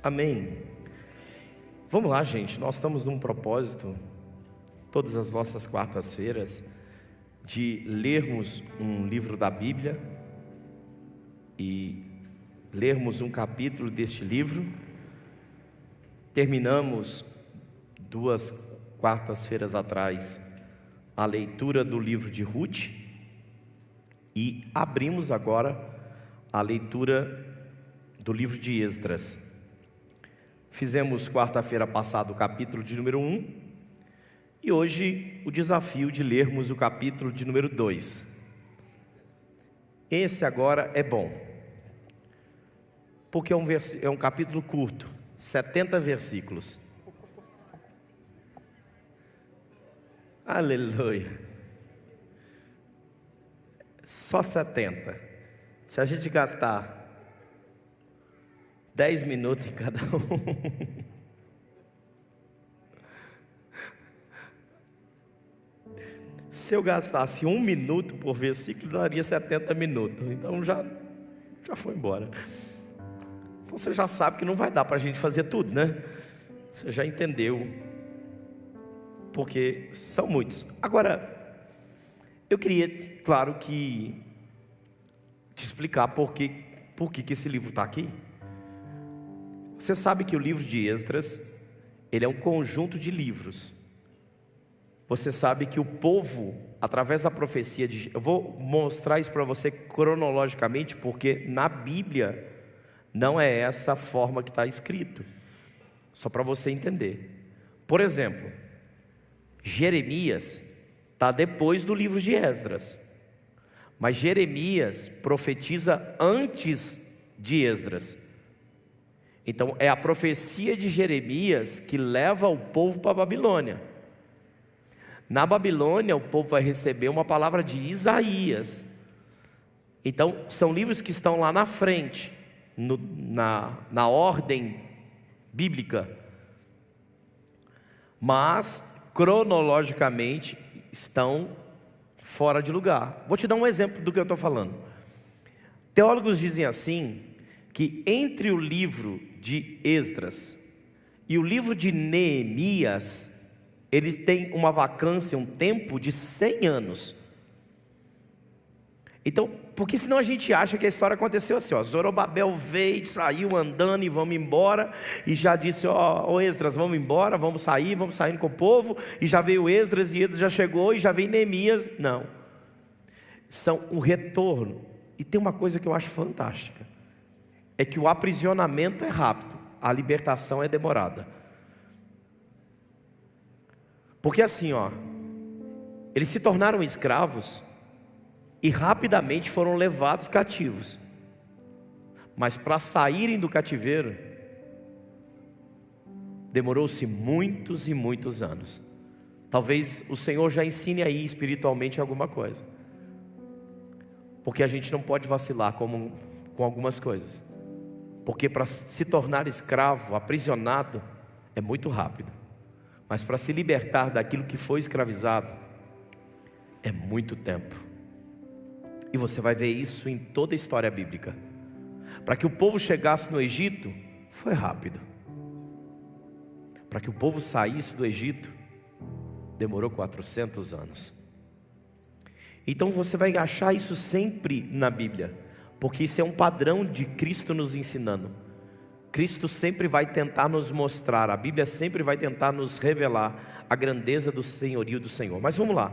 Amém. Vamos lá, gente. Nós estamos num propósito, todas as nossas quartas-feiras, de lermos um livro da Bíblia e lermos um capítulo deste livro. Terminamos 2 quartas-feiras atrás a leitura do livro de Ruth e abrimos agora a leitura do livro de Esdras. Fizemos quarta-feira passada o capítulo de número 1 e hoje o desafio de lermos o capítulo de número 2. Esse agora é bom, porque é um capítulo curto, 70 versículos. Aleluia. Só 70. Se a gente gastar 10 minutos em cada um. Se eu gastasse 1 minuto por versículo, daria 70 minutos. Então já foi embora. Então você já sabe que não vai dar para a gente fazer tudo, né? Você já entendeu. Porque são muitos. Agora, eu queria, claro que, te explicar por que esse livro está aqui. Você sabe que o livro de Esdras, ele é um conjunto de livros. Você sabe que o povo, através da profecia eu vou mostrar isso para você cronologicamente, porque na Bíblia não é essa forma que está escrito. Só para você entender. Por exemplo, Jeremias está depois do livro de Esdras, mas Jeremias profetiza antes de Esdras. Então é a profecia de Jeremias que leva o povo para a Babilônia. Na Babilônia o povo vai receber uma palavra de Isaías. Então são livros que estão lá na frente, na ordem bíblica, mas cronologicamente estão fora de lugar. Vou te dar um exemplo do que eu estou falando. Teólogos dizem assim, que entre o livro de Esdras e o livro de Neemias, ele tem uma vacância, um tempo de 100 anos. Então, porque senão a gente acha que a história aconteceu assim, Zorobabel veio, saiu andando e vamos embora, e já disse, Esdras, vamos embora, vamos saindo com o povo, e já veio Esdras, e Esdras já chegou, e já veio Neemias. Não, são um retorno. E tem uma coisa que eu acho fantástica, é que o aprisionamento é rápido, a libertação é demorada. Porque assim, eles se tornaram escravos e rapidamente foram levados cativos. Mas para saírem do cativeiro, demorou-se muitos e muitos anos. Talvez o Senhor já ensine aí espiritualmente alguma coisa. Porque a gente não pode vacilar com algumas coisas. Porque para se tornar escravo, aprisionado, é muito rápido. Mas para se libertar daquilo que foi escravizado, é muito tempo. E você vai ver isso em toda a história bíblica. Para que o povo chegasse no Egito, foi rápido. Para que o povo saísse do Egito, demorou 400 anos. Então você vai achar isso sempre na Bíblia, porque isso é um padrão de Cristo nos ensinando. Cristo sempre vai tentar nos mostrar, a Bíblia sempre vai tentar nos revelar a grandeza do senhorio do Senhor. Mas vamos lá.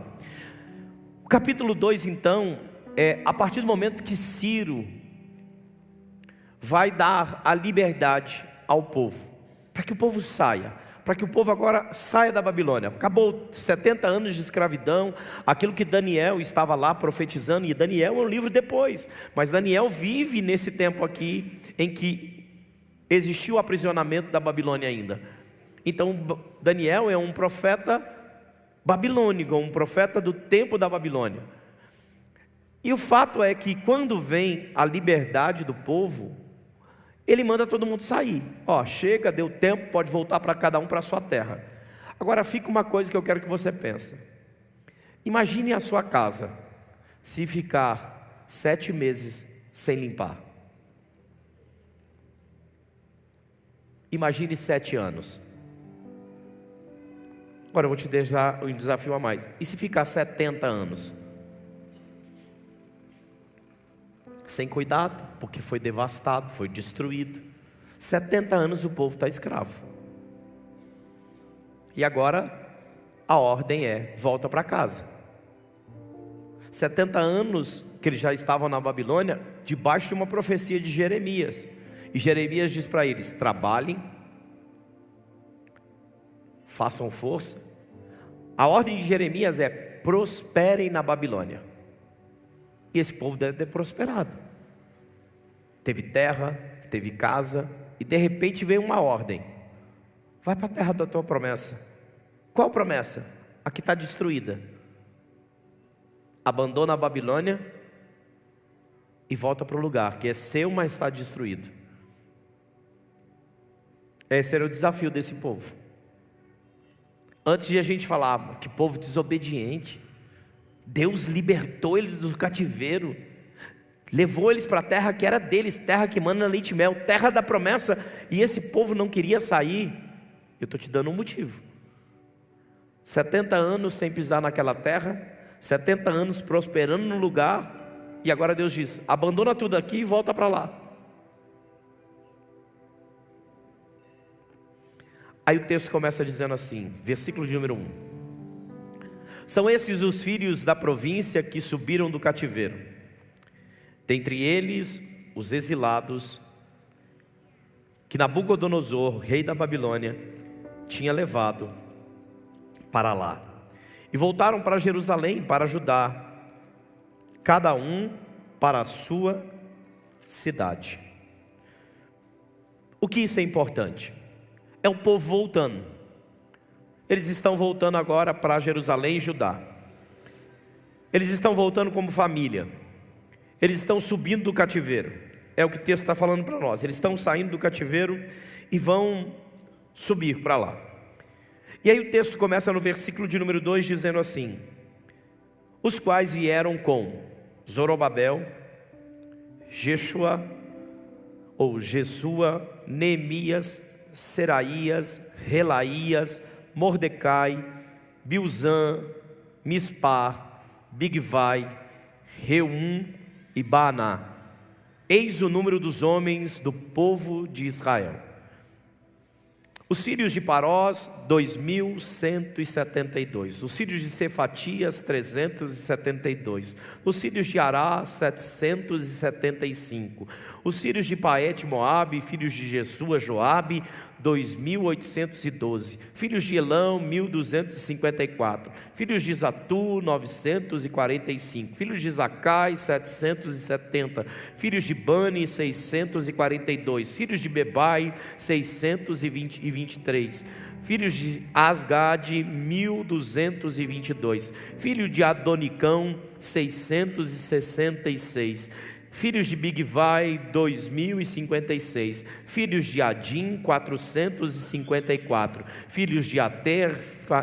O capítulo 2 então, a partir do momento que Ciro vai dar a liberdade ao povo, para que o povo saia, para que o povo agora saia da Babilônia. Acabou 70 anos de escravidão, aquilo que Daniel estava lá profetizando, e Daniel é um livro depois, mas Daniel vive nesse tempo aqui, em que existiu o aprisionamento da Babilônia ainda. Então Daniel é um profeta babilônico, um profeta do tempo da Babilônia. E o fato é que quando vem a liberdade do povo, ele manda todo mundo sair. Chega, deu tempo, pode voltar para cada um para a sua terra. Agora fica uma coisa que eu quero que você pense. Imagine a sua casa, se ficar 7 meses sem limpar. Imagine 7 anos. Agora eu vou te deixar um desafio a mais. E se ficar 70 anos? Sem cuidado, porque foi devastado, foi destruído. 70 anos o povo está escravo. E agora a ordem é: volta para casa. 70 anos que eles já estavam na Babilônia, debaixo de uma profecia de Jeremias. E Jeremias diz para eles: trabalhem, façam força. A ordem de Jeremias é: prosperem na Babilônia. E esse povo deve ter prosperado. Teve terra, teve casa, e de repente veio uma ordem: vai para a terra da tua promessa. Qual promessa? A que está destruída. Abandona a Babilônia e volta para o lugar que é seu, mas está destruído. Esse era o desafio desse povo. Antes de a gente falar que povo desobediente, Deus libertou eles do cativeiro, levou eles para a terra que era deles, terra que mana leite e mel, terra da promessa, e esse povo não queria sair. Eu estou te dando um motivo. 70 anos sem pisar naquela terra, 70 anos prosperando no lugar, e agora Deus diz: abandona tudo aqui e volta para lá. Aí o texto começa dizendo assim, versículo de número 1: são esses os filhos da província que subiram do cativeiro, dentre eles os exilados, que Nabucodonosor, rei da Babilônia, tinha levado para lá. E voltaram para Jerusalém, para Judá, cada um para a sua cidade. O que isso é importante? É o povo voltando. Eles estão voltando agora para Jerusalém e Judá. Eles estão voltando como família. Eles estão subindo do cativeiro. É o que o texto está falando para nós. Eles estão saindo do cativeiro e vão subir para lá. E aí o texto começa no versículo de número 2 dizendo assim: os quais vieram com Zorobabel, Jesua, Neemias, Seraías, Relaías, Mordecai, Bilzã, Mispar, Bigvai, Reum e Baaná. Eis o número dos homens do povo de Israel. Os filhos de Parós, 2.172. Os filhos de Cefatias, 372. Os filhos de Ará, 775. Os filhos de Paete, Moabe, filhos de Jesua, Joabe, 2.812. Filhos de Elão, 1.254. Filhos de Zatu, 945. Filhos de Zacai, 770. Filhos de Bani, 642. Filhos de Bebai, 623. Filhos de Asgade, 1.222. Filho de Adonicão, 666. Filhos de Bigvai, 2.056. Filhos de Adim, 454. Filhos de Ater,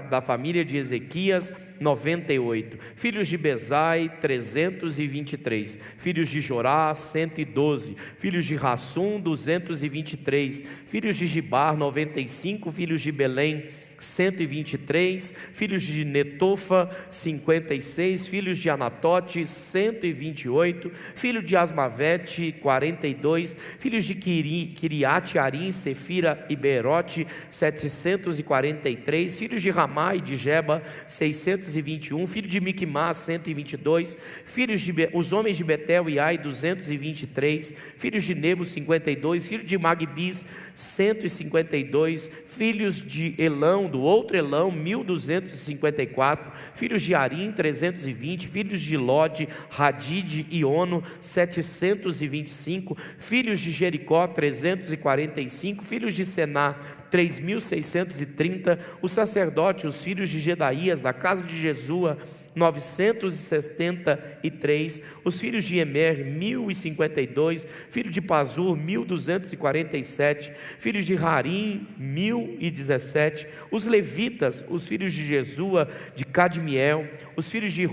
da família de Ezequias, 98. Filhos de Bezai, 323. Filhos de Jorá, 112. Filhos de Rassum, 223. Filhos de Gibar, 95. Filhos de Belém, 123, filhos de Netofa, 56, filhos de Anatote, 128, filho de Asmavete, 42, filhos de Kiriate Arim, Sefira e Beerote, 743, filhos de Ramá e de Geba, 621, filho de Miquimás, 122, filhos de os homens de Betel e Ai, 223, filhos de Nebo, 52, filho de Magbis, 152, filhos de Elão, do outro Elão, 1.254, filhos de Arim, 320, filhos de Lode, Hadid e Ono, 725, filhos de Jericó, 345, filhos de Sená, 3.630, os sacerdotes, os filhos de Gedaías, da casa de Jesua, 973, os filhos de Emer, 1052, filho de Pazur, 1247, filhos de Harim, 1017, os levitas, os filhos de Jesua, de Cadmiel, os filhos de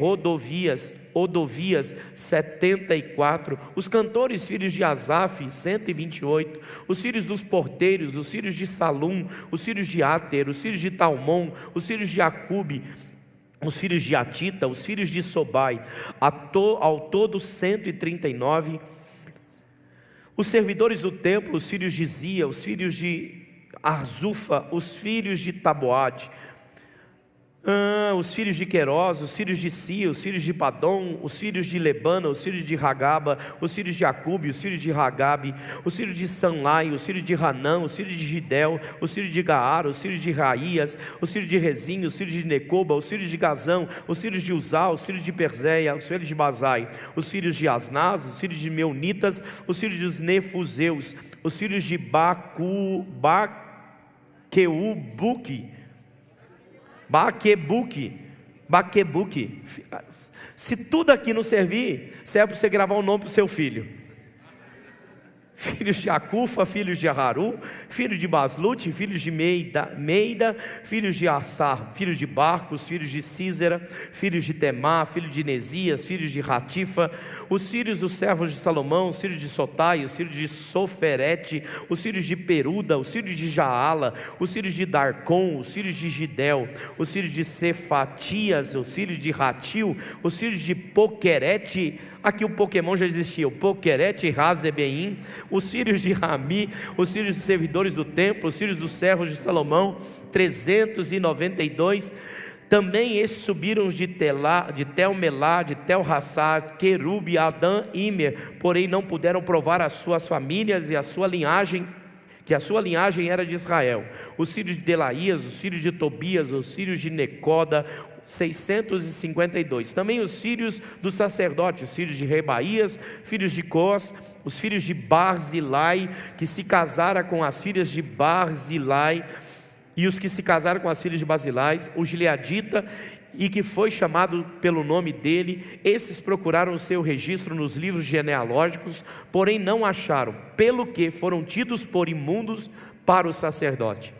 Odovias, 74, os cantores, filhos de Asaf, 128, os filhos dos porteiros, os filhos de Salum, os filhos de Ater, os filhos de Talmon, os filhos de Acube, os filhos de Atita, os filhos de Sobai, ao todo 139, os servidores do templo, os filhos de Zia, os filhos de Arzufa, os filhos de Taboade, os filhos de Querós, os filhos de Sia, os filhos de Padom, os filhos de Lebana, os filhos de Ragaba, os filhos de Acube, os filhos de Ragabe, os filhos de Sanlai, os filhos de Hanã, os filhos de Gidel, os filhos de Gaar, os filhos de Raías, os filhos de Rezim, os filhos de Necoba, os filhos de Gazão, os filhos de Uzá, os filhos de Perzéia, os filhos de Bazai, os filhos de Asnaz, os filhos de Meunitas, os filhos dos Nefuseus, os filhos de Baquebuque. Se tudo aqui não servir, serve para você gravar um nome para o seu filho. Filhos de Acufa, filhos de Haru, filhos de Baslute, filhos de Meida, filhos de Assar, filhos de Barcos, filhos de Císera, filhos de Temá, filhos de Nesias, filhos de Ratifa, os filhos dos servos de Salomão, os filhos de Sotai, os filhos de Soferete, os filhos de Peruda, os filhos de Jaala, os filhos de Darcon, os filhos de Gidel, os filhos de Cefatias, os filhos de Ratil, os filhos de Poquerete. Aqui o Pokémon já existia, o Poquerete e Razebeim, os filhos de Rami, os filhos dos servidores do templo, os filhos dos servos de Salomão, 392. Também esses subiram de Tel-Melá, de Tel-Hassar, Querube, Adã, Imer, porém não puderam provar as suas famílias e a sua linhagem, que a sua linhagem era de Israel. Os filhos de Delaías, os filhos de Tobias, os filhos de Necoda, 652. Também os filhos dos sacerdotes, os filhos de Rebaías, filhos de Cós, os filhos de Barzilai, que se casaram com as filhas de Barzilai, e os que se casaram com as filhas de Barzilai, o Gileadita, e que foi chamado pelo nome dele. Esses procuraram o seu registro nos livros genealógicos, porém não acharam, pelo que foram tidos por imundos para o sacerdote.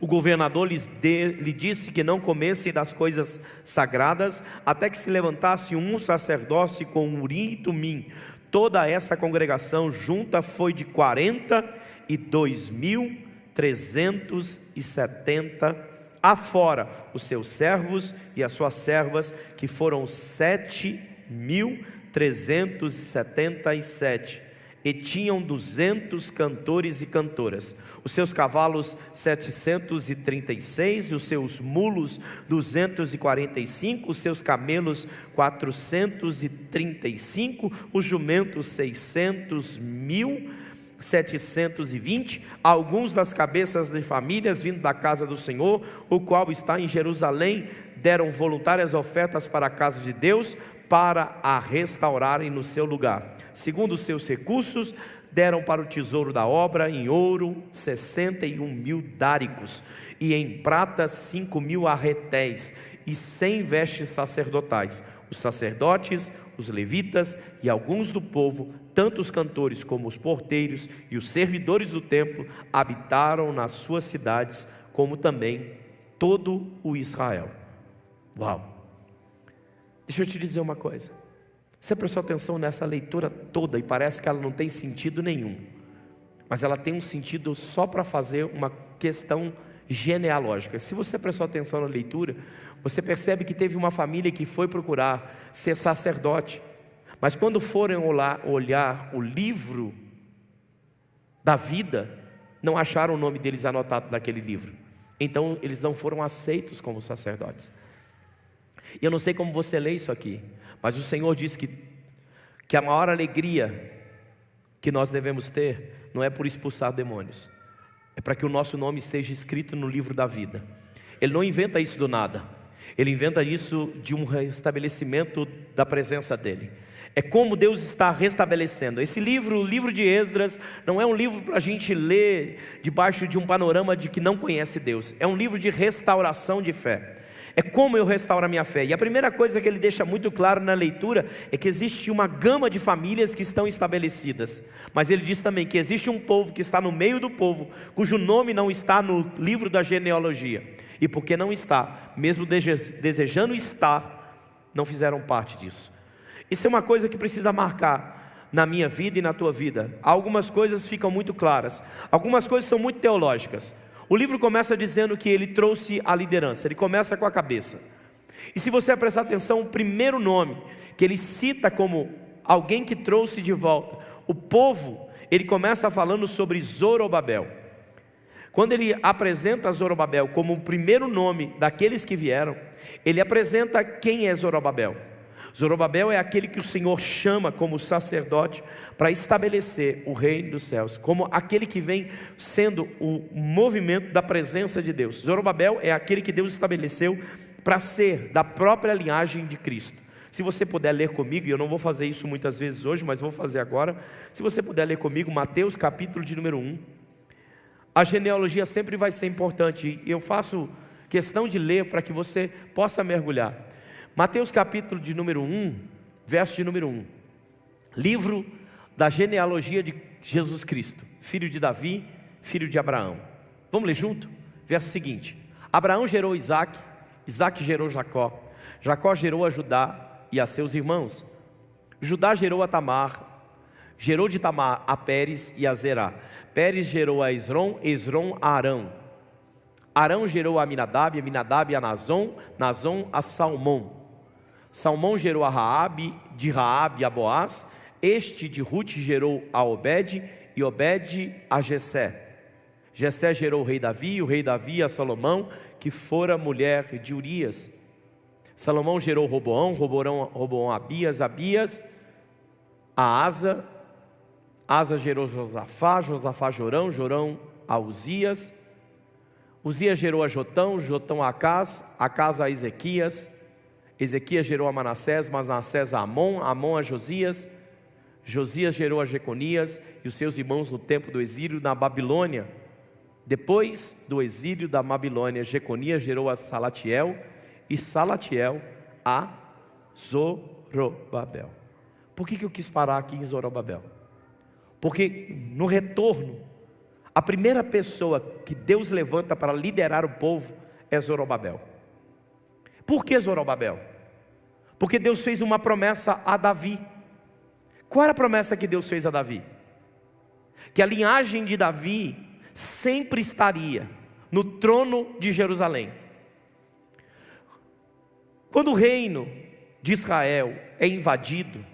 O governador lhe disse que não comessem das coisas sagradas, até que se levantasse um sacerdote com Urim e Tumim. Toda essa congregação junta foi de 42.370, afora os seus servos e as suas servas, que foram 7.377, e tinham 200 cantores e cantoras. Os seus cavalos 736, e os seus mulos 245, os seus camelos 435, os jumentos 600.720, alguns das cabeças de famílias vindo da casa do Senhor, o qual está em Jerusalém, deram voluntárias ofertas para a casa de Deus, para a restaurarem no seu lugar. Segundo os seus recursos, deram para o tesouro da obra em ouro 61.000 dáricos, e em prata 5.000 arretéis, e 100 vestes sacerdotais. Os sacerdotes, os levitas e alguns do povo, tanto os cantores como os porteiros e os servidores do templo, habitaram nas suas cidades, como também todo o Israel. Uau! Deixa eu te dizer uma coisa. Você prestou atenção nessa leitura toda e parece que ela não tem sentido nenhum, mas ela tem um sentido só para fazer uma questão genealógica. Se você prestou atenção na leitura, você percebe que teve uma família que foi procurar ser sacerdote, mas quando forem olhar o livro da vida, não acharam o nome deles anotado naquele livro. Então eles não foram aceitos como sacerdotes. E eu não sei como você lê isso aqui, mas o Senhor diz que a maior alegria que nós devemos ter não é por expulsar demônios, é para que o nosso nome esteja escrito no livro da vida. Ele não inventa isso do nada, ele inventa isso de um restabelecimento da presença dele. É como Deus está restabelecendo. Esse livro, o livro de Esdras, não é um livro para a gente ler debaixo de um panorama de que não conhece Deus. É um livro de restauração de fé. É como eu restauro a minha fé. E a primeira coisa que ele deixa muito claro na leitura é que existe uma gama de famílias que estão estabelecidas. Mas ele diz também que existe um povo que está no meio do povo, cujo nome não está no livro da genealogia. E porque não está, mesmo desejando estar, não fizeram parte disso. Isso é uma coisa que precisa marcar na minha vida e na tua vida. Algumas coisas ficam muito claras, algumas coisas são muito teológicas. O livro começa dizendo que ele trouxe a liderança, ele começa com a cabeça. E se você prestar atenção, o primeiro nome que ele cita como alguém que trouxe de volta o povo, ele começa falando sobre Zorobabel. Quando ele apresenta Zorobabel como o primeiro nome daqueles que vieram, ele apresenta quem é Zorobabel. Zorobabel é aquele que o Senhor chama como sacerdote para estabelecer o reino dos céus, como aquele que vem sendo o movimento da presença de Deus. Zorobabel é aquele que Deus estabeleceu para ser da própria linhagem de Cristo. Se você puder ler comigo, e eu não vou fazer isso muitas vezes hoje, mas vou fazer agora. Se você puder ler comigo, Mateus capítulo de número 1. A genealogia sempre vai ser importante, e eu faço questão de ler para que você possa mergulhar. Mateus capítulo de número 1, verso de número 1. Livro da genealogia de Jesus Cristo, filho de Davi, filho de Abraão. Vamos ler junto? Verso seguinte: Abraão gerou Isaque, Isaque gerou Jacó, Jacó gerou a Judá e a seus irmãos. Judá gerou a Tamar, gerou de Tamar a Pérez e a Zerá. Pérez gerou a Esrom, Esrom a Arão. Arão gerou a Aminadab, Aminadab a Nazon, Nazon a Salmão. Salmão gerou a Raabe, de Raabe a Boaz. Este de Ruth gerou a Obed, e Obed a Jessé. Jessé gerou o rei Davi, e o rei Davi a Salomão, que fora mulher de Urias. Salomão gerou Roboão, Roboão a Abias, Abias a Asa. Asa gerou Josafá, Josafá Jorão, Jorão a Uzias. Uzias gerou a Jotão, Jotão a Acás, Acás a Ezequias. Ezequias gerou a Manassés, Manassés a Amon, Amon a Josias. Josias gerou a Jeconias e os seus irmãos no tempo do exílio na Babilônia. Depois do exílio da Babilônia, Jeconias gerou a Salatiel e Salatiel a Zorobabel. Por que eu quis parar aqui em Zorobabel? Porque no retorno, a primeira pessoa que Deus levanta para liderar o povo é Zorobabel. Por que Zorobabel? Porque Deus fez uma promessa a Davi. Qual era a promessa que Deus fez a Davi? Que a linhagem de Davi sempre estaria no trono de Jerusalém. Quando o reino de Israel é invadido,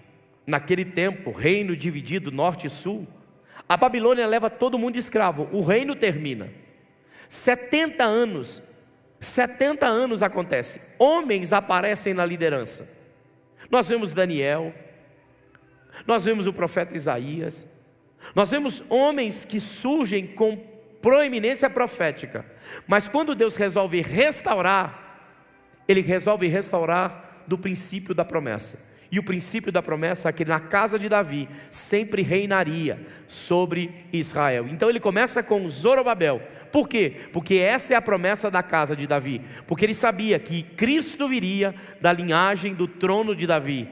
naquele tempo, reino dividido norte e sul, a Babilônia leva todo mundo escravo, o reino termina. 70 anos acontece, homens aparecem na liderança. Nós vemos Daniel, nós vemos o profeta Isaías, nós vemos homens que surgem com proeminência profética, mas quando Deus resolve restaurar, Ele resolve restaurar do princípio da promessa. E o princípio da promessa é que na casa de Davi sempre reinaria sobre Israel. Então ele começa com Zorobabel. Por quê? Porque essa é a promessa da casa de Davi. Porque ele sabia que Cristo viria da linhagem do trono de Davi.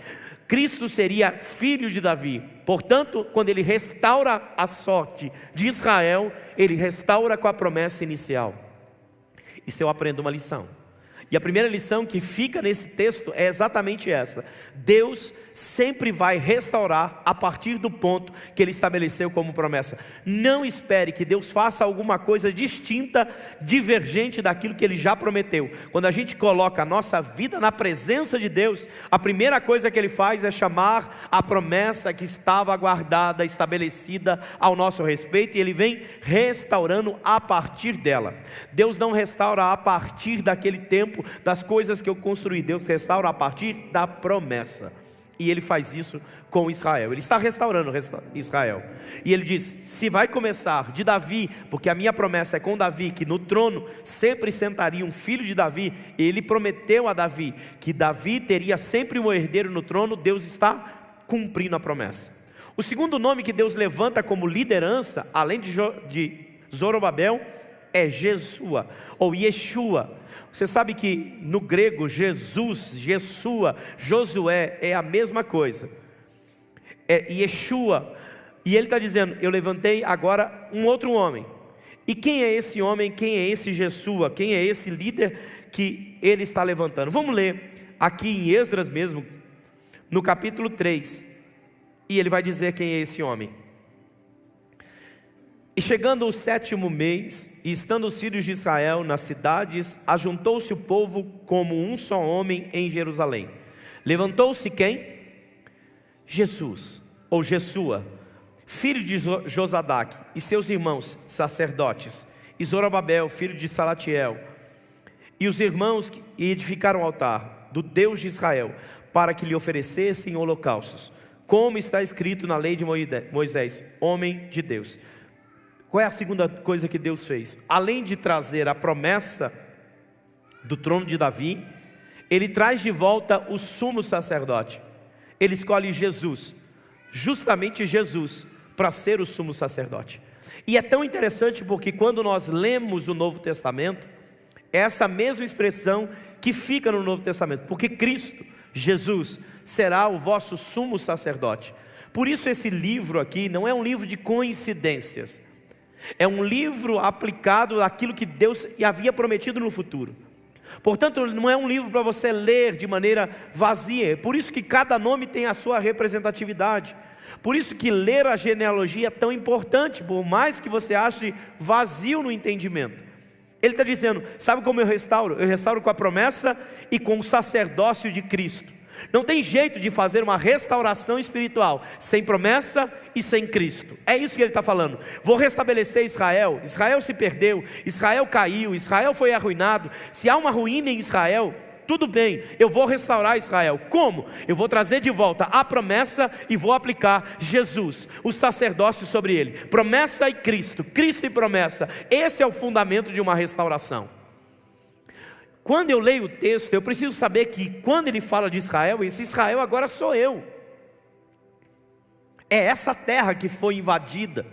Cristo seria filho de Davi. Portanto, quando ele restaura a sorte de Israel, ele restaura com a promessa inicial. Isso eu aprendo uma lição. E a primeira lição que fica nesse texto é exatamente essa: Deus sempre vai restaurar a partir do ponto que Ele estabeleceu como promessa. Não espere que Deus faça alguma coisa distinta, divergente daquilo que Ele já prometeu. Quando a gente coloca a nossa vida na presença de Deus, a primeira coisa que Ele faz é chamar a promessa que estava guardada, estabelecida ao nosso respeito, e Ele vem restaurando a partir dela. Deus não restaura a partir daquele tempo, das coisas que eu construí. Deus restaura a partir da promessa. E Ele faz isso com Israel. Ele está restaurando Israel. E Ele diz: se vai começar de Davi, porque a minha promessa é com Davi, que no trono sempre sentaria um filho de Davi. Ele prometeu a Davi que Davi teria sempre um herdeiro no trono. Deus está cumprindo a promessa. O segundo nome que Deus levanta como liderança, além de Zorobabel, é Jesua ou Yeshua. Você sabe que no grego Jesus, Jesua, Josué é a mesma coisa, é Yeshua. E ele está dizendo, eu levantei agora um outro homem. E quem é esse homem? Quem é esse Jesua? Quem é esse líder que ele está levantando? Vamos ler aqui em Esdras mesmo, no capítulo 3, e ele vai dizer quem é esse homem. E chegando o 7º mês, e estando os filhos de Israel nas cidades, ajuntou-se o povo como um só homem em Jerusalém. Levantou-se quem? Jesus, ou Jesua, filho de Josadaque, e seus irmãos sacerdotes, e Zorobabel, filho de Salatiel, e os irmãos que edificaram o altar do Deus de Israel, para que lhe oferecessem holocaustos, como está escrito na lei de Moisés, homem de Deus. Qual é a segunda coisa que Deus fez? Além de trazer a promessa do trono de Davi, Ele traz de volta o sumo sacerdote. Ele escolhe Jesus, justamente Jesus, para ser o sumo sacerdote. E é tão interessante porque quando nós lemos o Novo Testamento, é essa mesma expressão que fica no Novo Testamento, porque Cristo, Jesus, será o vosso sumo sacerdote. Por isso esse livro aqui não é um livro de coincidências, é um livro aplicado àquilo que Deus havia prometido no futuro. Portanto, não é um livro para você ler de maneira vazia. Por isso que cada nome tem a sua representatividade. Por isso que ler a genealogia é tão importante, por mais que você ache vazio no entendimento. Ele está dizendo, sabe como eu restauro? Eu restauro com a promessa e com o sacerdócio de Cristo. Não tem jeito de fazer uma restauração espiritual sem promessa e sem Cristo. É isso que ele está falando. Vou restabelecer Israel. Israel se perdeu, Israel caiu, Israel foi arruinado. Se há uma ruína em Israel, tudo bem, eu vou restaurar Israel. Como? Eu vou trazer de volta a promessa e vou aplicar Jesus, o sacerdócio sobre ele. Promessa e Cristo, Cristo e promessa. Esse é o fundamento de uma restauração. Quando eu leio o texto, eu preciso saber que quando ele fala de Israel, esse Israel agora sou eu. É essa terra que foi invadida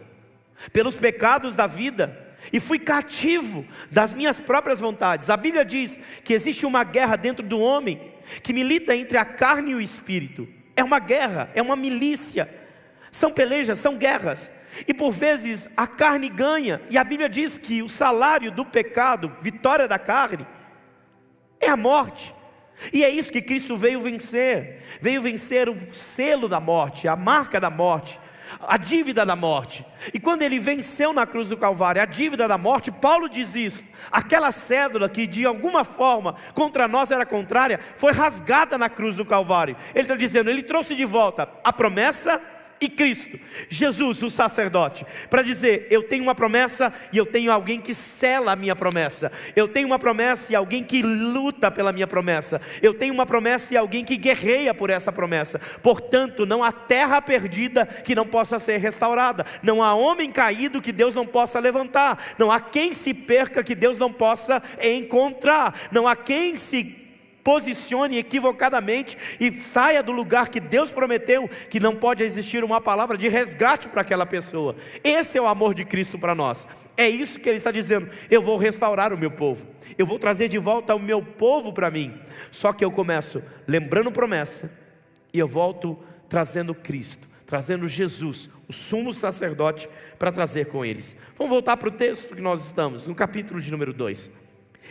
pelos pecados da vida e fui cativo das minhas próprias vontades. A Bíblia diz que existe uma guerra dentro do homem que milita entre a carne e o espírito. É uma guerra, é uma milícia, são pelejas, são guerras. E por vezes a carne ganha, e a Bíblia diz que o salário do pecado, vitória da carne, é a morte. E é isso que Cristo veio vencer o selo da morte, a marca da morte, a dívida da morte. E quando ele venceu na cruz do Calvário a dívida da morte, Paulo diz isso, aquela cédula que de alguma forma contra nós era contrária, foi rasgada na cruz do Calvário. Ele está dizendo, ele trouxe de volta a promessa e Cristo, Jesus, o sacerdote, para dizer, eu tenho uma promessa e eu tenho alguém que sela a minha promessa. Eu tenho uma promessa e alguém que luta pela minha promessa. Eu tenho uma promessa e alguém que guerreia por essa promessa. Portanto, não há terra perdida que não possa ser restaurada. Não há homem caído que Deus não possa levantar. Não há quem se perca que Deus não possa encontrar. Não há quem se posicione equivocadamente e saia do lugar que Deus prometeu, que não pode existir uma palavra de resgate para aquela pessoa. Esse é o amor de Cristo para nós. É isso que ele está dizendo, eu vou restaurar o meu povo, eu vou trazer de volta o meu povo para mim. Só que eu começo lembrando promessa, e eu volto trazendo Cristo, trazendo Jesus, o sumo sacerdote, para trazer com eles. Vamos voltar para o texto que nós estamos, no capítulo de número 2.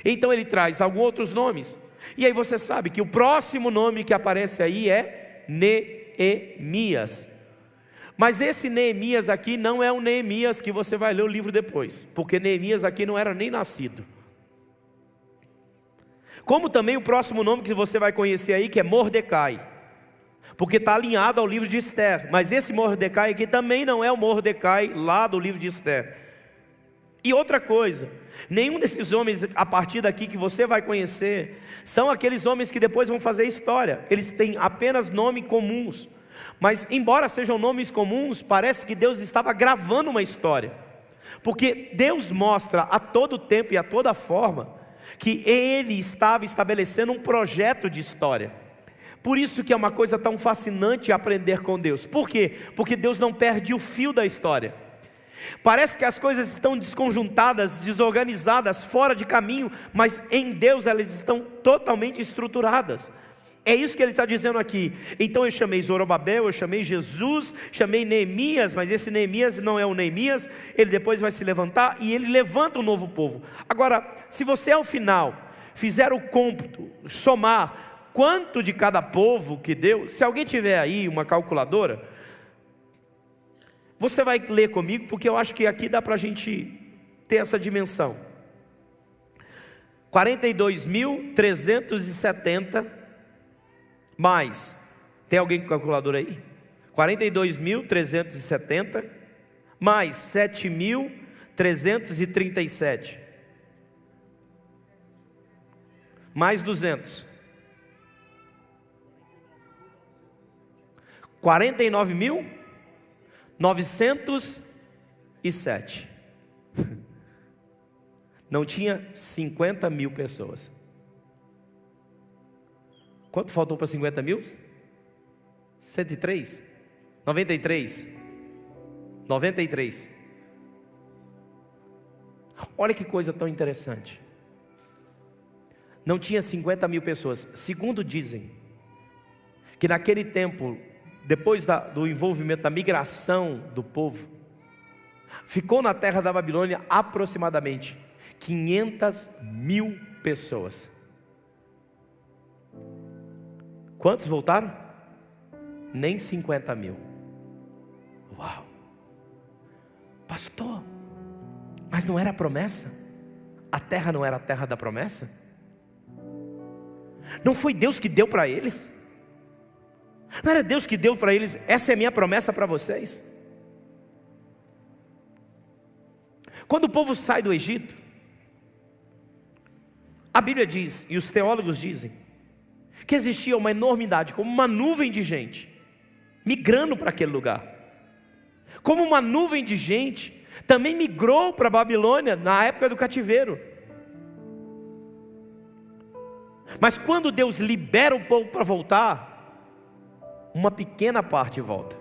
Então ele traz alguns outros nomes, e aí você sabe que o próximo nome que aparece aí é Neemias. Mas esse Neemias aqui não é o Neemias que você vai ler o livro depois, porque Neemias aqui não era nem nascido. Como também o próximo nome que você vai conhecer aí, que é Mordecai, porque está alinhado ao livro de Esther. Mas esse Mordecai aqui também não é o Mordecai lá do livro de Esther. E outra coisa, nenhum desses homens a partir daqui que você vai conhecer são aqueles homens que depois vão fazer história. Eles têm apenas nomes comuns, mas embora sejam nomes comuns, parece que Deus estava gravando uma história, porque Deus mostra a todo tempo e a toda forma que Ele estava estabelecendo um projeto de história. Por isso que é uma coisa tão fascinante aprender com Deus. Por quê? Porque Deus não perde o fio da história. Parece que as coisas estão desconjuntadas, desorganizadas, fora de caminho, mas em Deus elas estão totalmente estruturadas. É isso que ele está dizendo aqui. Então eu chamei Zorobabel, eu chamei Jesus, chamei Neemias, mas esse Neemias não é o Neemias, ele depois vai se levantar e ele levanta um novo povo. Agora, se você ao final fizer o cômputo, somar quanto de cada povo que deu, se alguém tiver aí uma calculadora, você vai ler comigo, porque eu acho que aqui dá para a gente ter essa dimensão. 42.370 mais, tem alguém com calculadora aí? 42.370 mais 7.337 mais 200, 49.907. Não tinha 50 mil pessoas. Quanto faltou para 50 mil? 103? 93? 93. Olha que coisa tão interessante. Não tinha 50 mil pessoas. Segundo dizem, que naquele tempo, depois do envolvimento da migração do povo, ficou na terra da Babilônia aproximadamente 500 mil pessoas. Quantos voltaram? Nem 50 mil. Uau! Pastor, mas não era a promessa? A terra não era a terra da promessa? Não foi Deus que deu para eles? Não era Deus que deu para eles? Essa é a minha promessa para vocês. Quando o povo sai do Egito, a Bíblia diz, e os teólogos dizem, que existia uma enormidade, como uma nuvem de gente, migrando para aquele lugar. Como uma nuvem de gente, também migrou para a Babilônia, na época do cativeiro. Mas quando Deus libera o povo para voltar, uma pequena parte volta.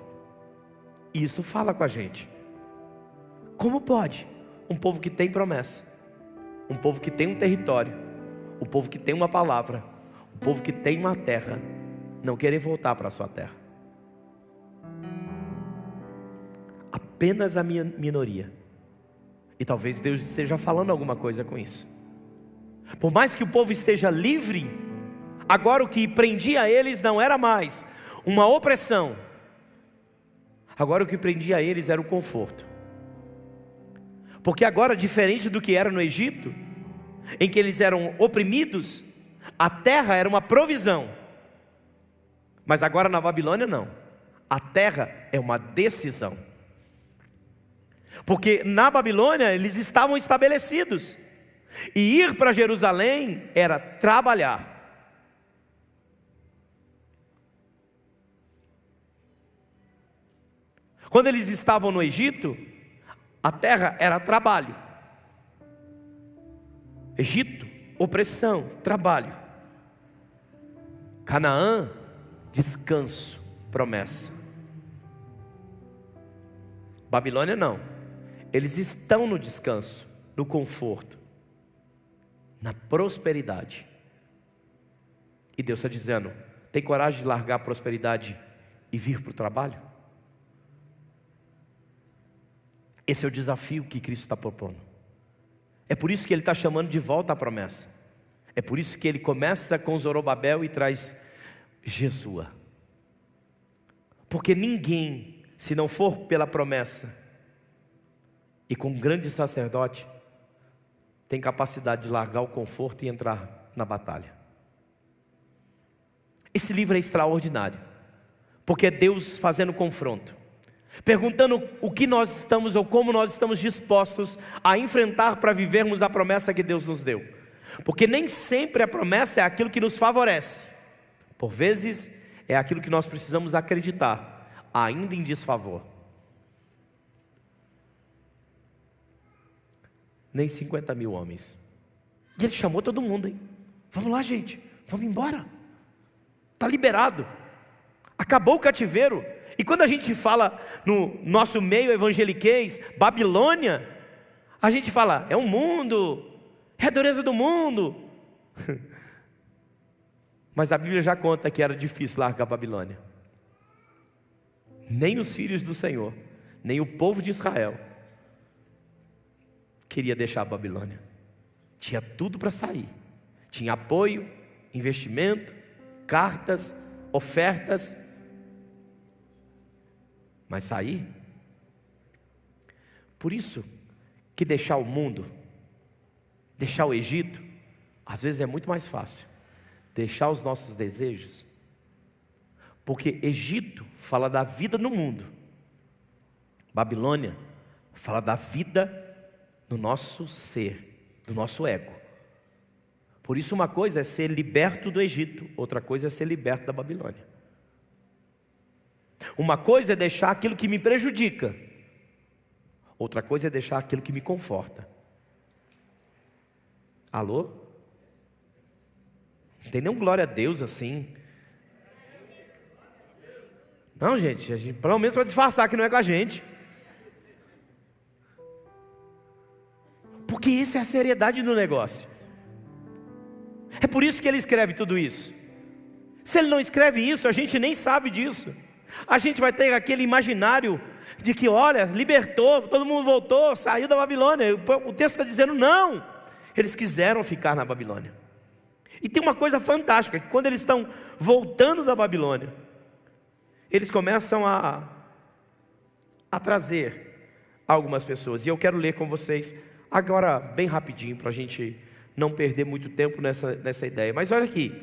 E isso fala com a gente. Como pode um povo que tem promessa, um povo que tem um território, um povo que tem uma palavra, um povo que tem uma terra, não querer voltar para a sua terra? Apenas a minha minoria. E talvez Deus esteja falando alguma coisa com isso. Por mais que o povo esteja livre, agora o que prendia eles não era mais uma opressão. Agora o que prendia eles era o conforto. Porque agora, diferente do que era no Egito, em que eles eram oprimidos, a terra era uma provisão. Mas agora na Babilônia não. A terra é uma decisão. Porque na Babilônia eles estavam estabelecidos. E ir para Jerusalém era trabalhar. Quando eles estavam no Egito, a terra era trabalho. Egito, opressão, trabalho. Canaã, descanso, promessa. Babilônia não. Eles estão no descanso, no conforto, na prosperidade. E Deus está dizendo: tem coragem de largar a prosperidade e vir para o trabalho? Esse é o desafio que Cristo está propondo. É por isso que Ele está chamando de volta a promessa. É por isso que Ele começa com Zorobabel e traz Jesua. Porque ninguém, se não for pela promessa e com um grande sacerdote, tem capacidade de largar o conforto e entrar na batalha. Esse livro é extraordinário, porque é Deus fazendo confronto, perguntando o que nós estamos ou como nós estamos dispostos a enfrentar para vivermos a promessa que Deus nos deu. Porque nem sempre a promessa é aquilo que nos favorece. Por vezes é aquilo que nós precisamos acreditar, ainda em desfavor. Nem 50 mil homens. E Ele chamou todo mundo, hein? Vamos lá, gente, vamos embora. Está liberado. Acabou o cativeiro. E quando a gente fala no nosso meio evangeliquez, Babilônia, a gente fala, é um mundo, é a dureza do mundo. Mas a Bíblia já conta que era difícil largar a Babilônia. Nem os filhos do Senhor, nem o povo de Israel queria deixar a Babilônia. Tinha tudo para sair. Tinha apoio, investimento, cartas, ofertas. Mas sair? Por isso que deixar o mundo, deixar o Egito, às vezes é muito mais fácil. Deixar os nossos desejos. Porque Egito fala da vida no mundo. Babilônia fala da vida no nosso ser, do nosso ego. Por isso uma coisa é ser liberto do Egito, outra coisa é ser liberto da Babilônia. Uma coisa é deixar aquilo que me prejudica, outra coisa é deixar aquilo que me conforta. Alô? Não tem nenhum glória a Deus assim. Não, gente, a gente pelo menos para disfarçar que não é com a gente. Porque essa é a seriedade do negócio. É por isso que ele escreve tudo isso. Se ele não escreve isso, a gente nem sabe disso. A gente vai ter aquele imaginário de que, olha, libertou, todo mundo voltou, saiu da Babilônia. O texto está dizendo, não. Eles quiseram ficar na Babilônia. E tem uma coisa fantástica, que quando eles estão voltando da Babilônia, eles começam a trazer algumas pessoas. E eu quero ler com vocês, agora bem rapidinho, para a gente não perder muito tempo nessa ideia. Mas olha aqui,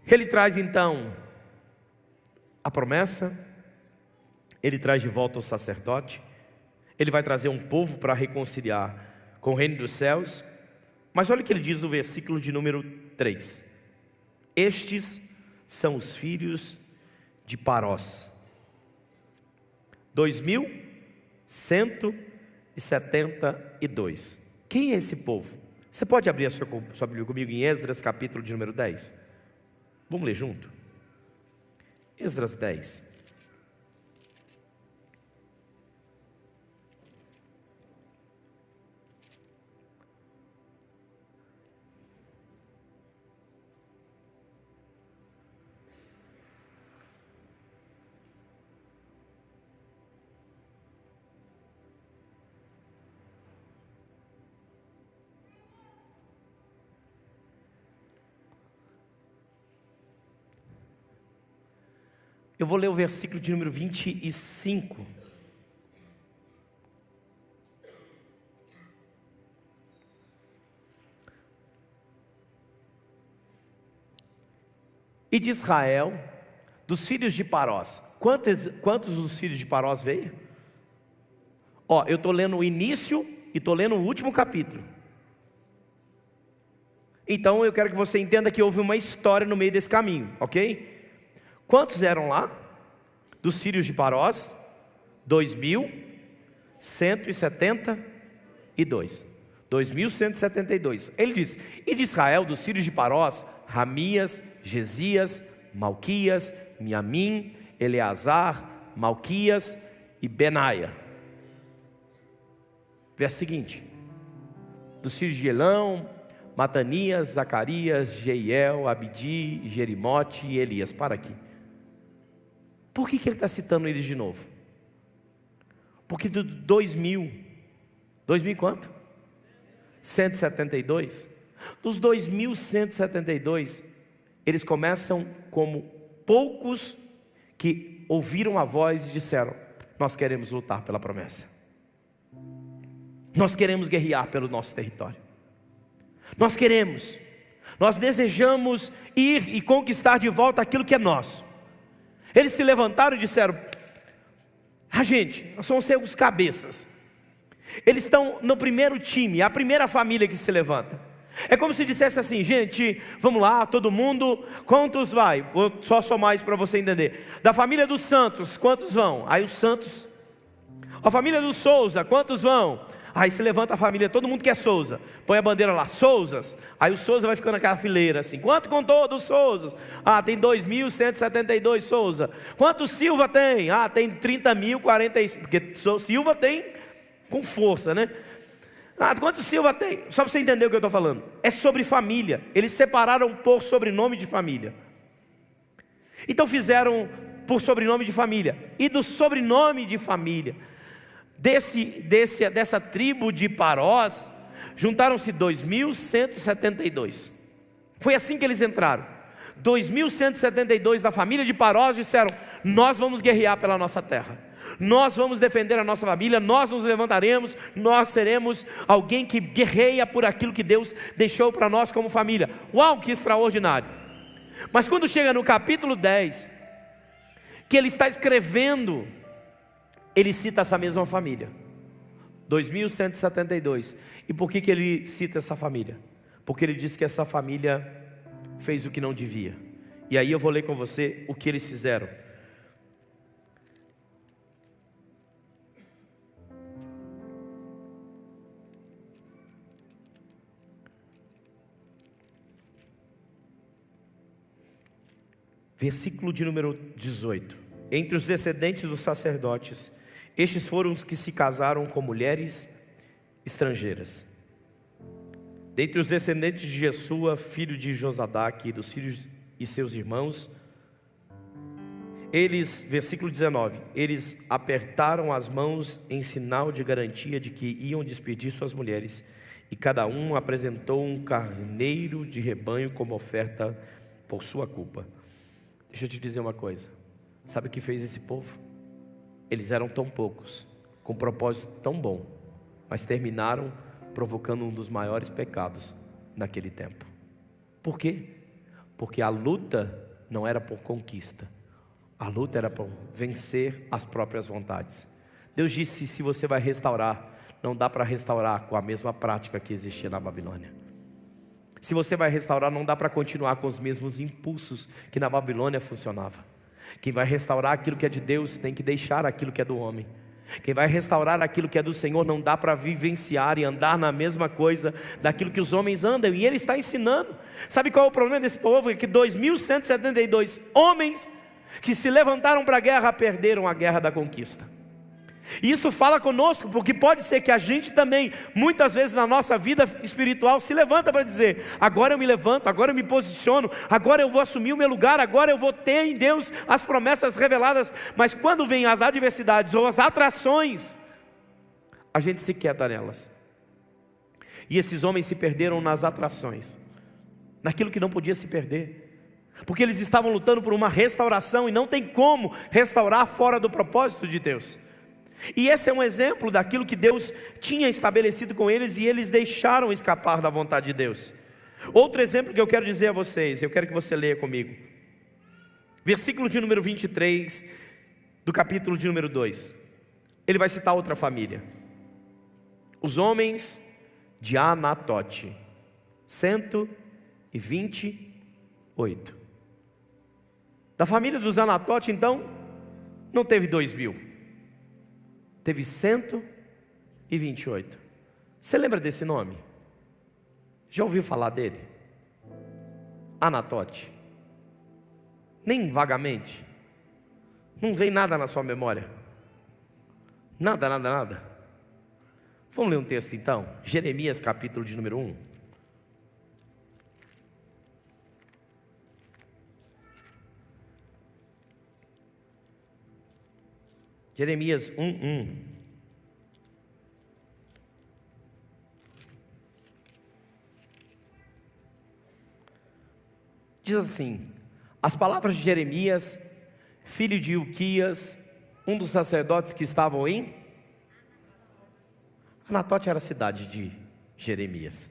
ele traz então a promessa, ele traz de volta o sacerdote, ele vai trazer um povo para reconciliar com o reino dos céus. Mas olha o que ele diz no versículo de número 3. Estes são os filhos de Parós, 2172. Quem é esse povo? Você pode abrir a sua Bíblia comigo em Esdras, capítulo de número 10? Vamos ler junto? Esdras 10. Eu vou ler o versículo de número 25. E de Israel, dos filhos de Parós. Quantos dos filhos de Parós veio? Ó, eu estou lendo o início e estou lendo o último capítulo. Então eu quero que você entenda que houve uma história no meio desse caminho, ok? Quantos eram lá? Dos filhos de Parós? 2172. 2172. Ele diz, e de Israel, dos filhos de Parós, Ramias, Gesias, Malquias, Miamim, Eleazar, Malquias e Benaia. Verso seguinte. Dos filhos de Elão, Matanias, Zacarias, Jeiel, Abdi, Jerimote e Elias. Para aqui. Por que ele está citando eles de novo? Porque do 2000 quanto? 172. Dos 2172, eles começam como poucos que ouviram a voz e disseram, nós queremos lutar pela promessa. Nós queremos guerrear pelo nosso território. Nós desejamos ir e conquistar de volta aquilo que é nosso. Eles se levantaram e disseram, gente, nós somos seus cabeças. Eles estão no primeiro time, a primeira família que se levanta. É como se dissesse assim, gente, vamos lá, todo mundo, quantos vai? Vou só somar isso para você entender. Da família dos Santos, quantos vão? Aí os Santos. A família do Souza, quantos vão? Aí se levanta a família, todo mundo quer Souza, põe a bandeira lá, Souzas. Aí o Souza vai ficando naquela fileira assim, quanto contou dos Souzas? Tem 2.172 Souza. Quantos Silva tem? Tem 30.045, porque Silva tem com força, né? Quantos Silva tem? Só para você entender o que eu estou falando. É sobre família. Eles separaram por sobrenome de família. Então fizeram por sobrenome de família. E do sobrenome de família dessa tribo de Parós, juntaram-se 2.172. Foi assim que eles entraram. 2.172 da família de Parós disseram: nós vamos guerrear pela nossa terra, nós vamos defender a nossa família, nós nos levantaremos, nós seremos alguém que guerreia por aquilo que Deus deixou para nós como família. Uau, que extraordinário! Mas quando chega no capítulo 10, que ele está escrevendo, ele cita essa mesma família, 2.172. E por que ele cita essa família? Porque ele diz que essa família fez o que não devia. E aí eu vou ler com você o que eles fizeram. Versículo de número 18. Entre os descendentes dos sacerdotes, estes foram os que se casaram com mulheres estrangeiras. Dentre os descendentes de Jesua, filho de Josadaque, e dos filhos e seus irmãos, eles, versículo 19, eles apertaram as mãos em sinal de garantia de que iam despedir suas mulheres, e cada um apresentou um carneiro de rebanho como oferta por sua culpa. Deixa eu te dizer uma coisa, sabe o que fez esse povo? Eles eram tão poucos, com um propósito tão bom, mas terminaram provocando um dos maiores pecados naquele tempo. Por quê? Porque a luta não era por conquista, a luta era por vencer as próprias vontades. Deus disse: se você vai restaurar, não dá para restaurar com a mesma prática que existia na Babilônia. Se você vai restaurar, não dá para continuar com os mesmos impulsos que na Babilônia funcionava. Quem vai restaurar aquilo que é de Deus tem que deixar aquilo que é do homem. Quem vai restaurar aquilo que é do Senhor, não dá para vivenciar e andar na mesma coisa daquilo que os homens andam. E Ele está ensinando. Sabe qual é o problema desse povo? É que 2.172 homens que se levantaram para a guerra perderam a guerra da conquista. E isso fala conosco, porque pode ser que a gente também, muitas vezes na nossa vida espiritual, se levanta para dizer: agora eu me levanto, agora eu me posiciono, agora eu vou assumir o meu lugar, agora eu vou ter em Deus as promessas reveladas. Mas quando vêm as adversidades ou as atrações, a gente se quieta nelas. E esses homens se perderam nas atrações, naquilo que não podia se perder, porque eles estavam lutando por uma restauração, e não tem como restaurar fora do propósito de Deus. E esse é um exemplo daquilo que Deus tinha estabelecido com eles, e eles deixaram escapar da vontade de Deus. Outro exemplo que eu quero dizer a vocês, eu quero que você leia comigo, versículo de número 23 do capítulo de número 2. Ele vai citar outra família: os homens de Anatote, 128. Da família dos Anatote, então, não teve 2.000, teve 128. Você lembra desse nome? Já ouviu falar dele? Anatote? Nem vagamente? Não vem nada na sua memória? Nada, nada, nada? Vamos ler um texto então? Jeremias capítulo de número 1. Jeremias 1:1. Diz assim: as palavras de Jeremias, filho de Ilquias, um dos sacerdotes que estavam em Anatote, era a cidade de Jeremias.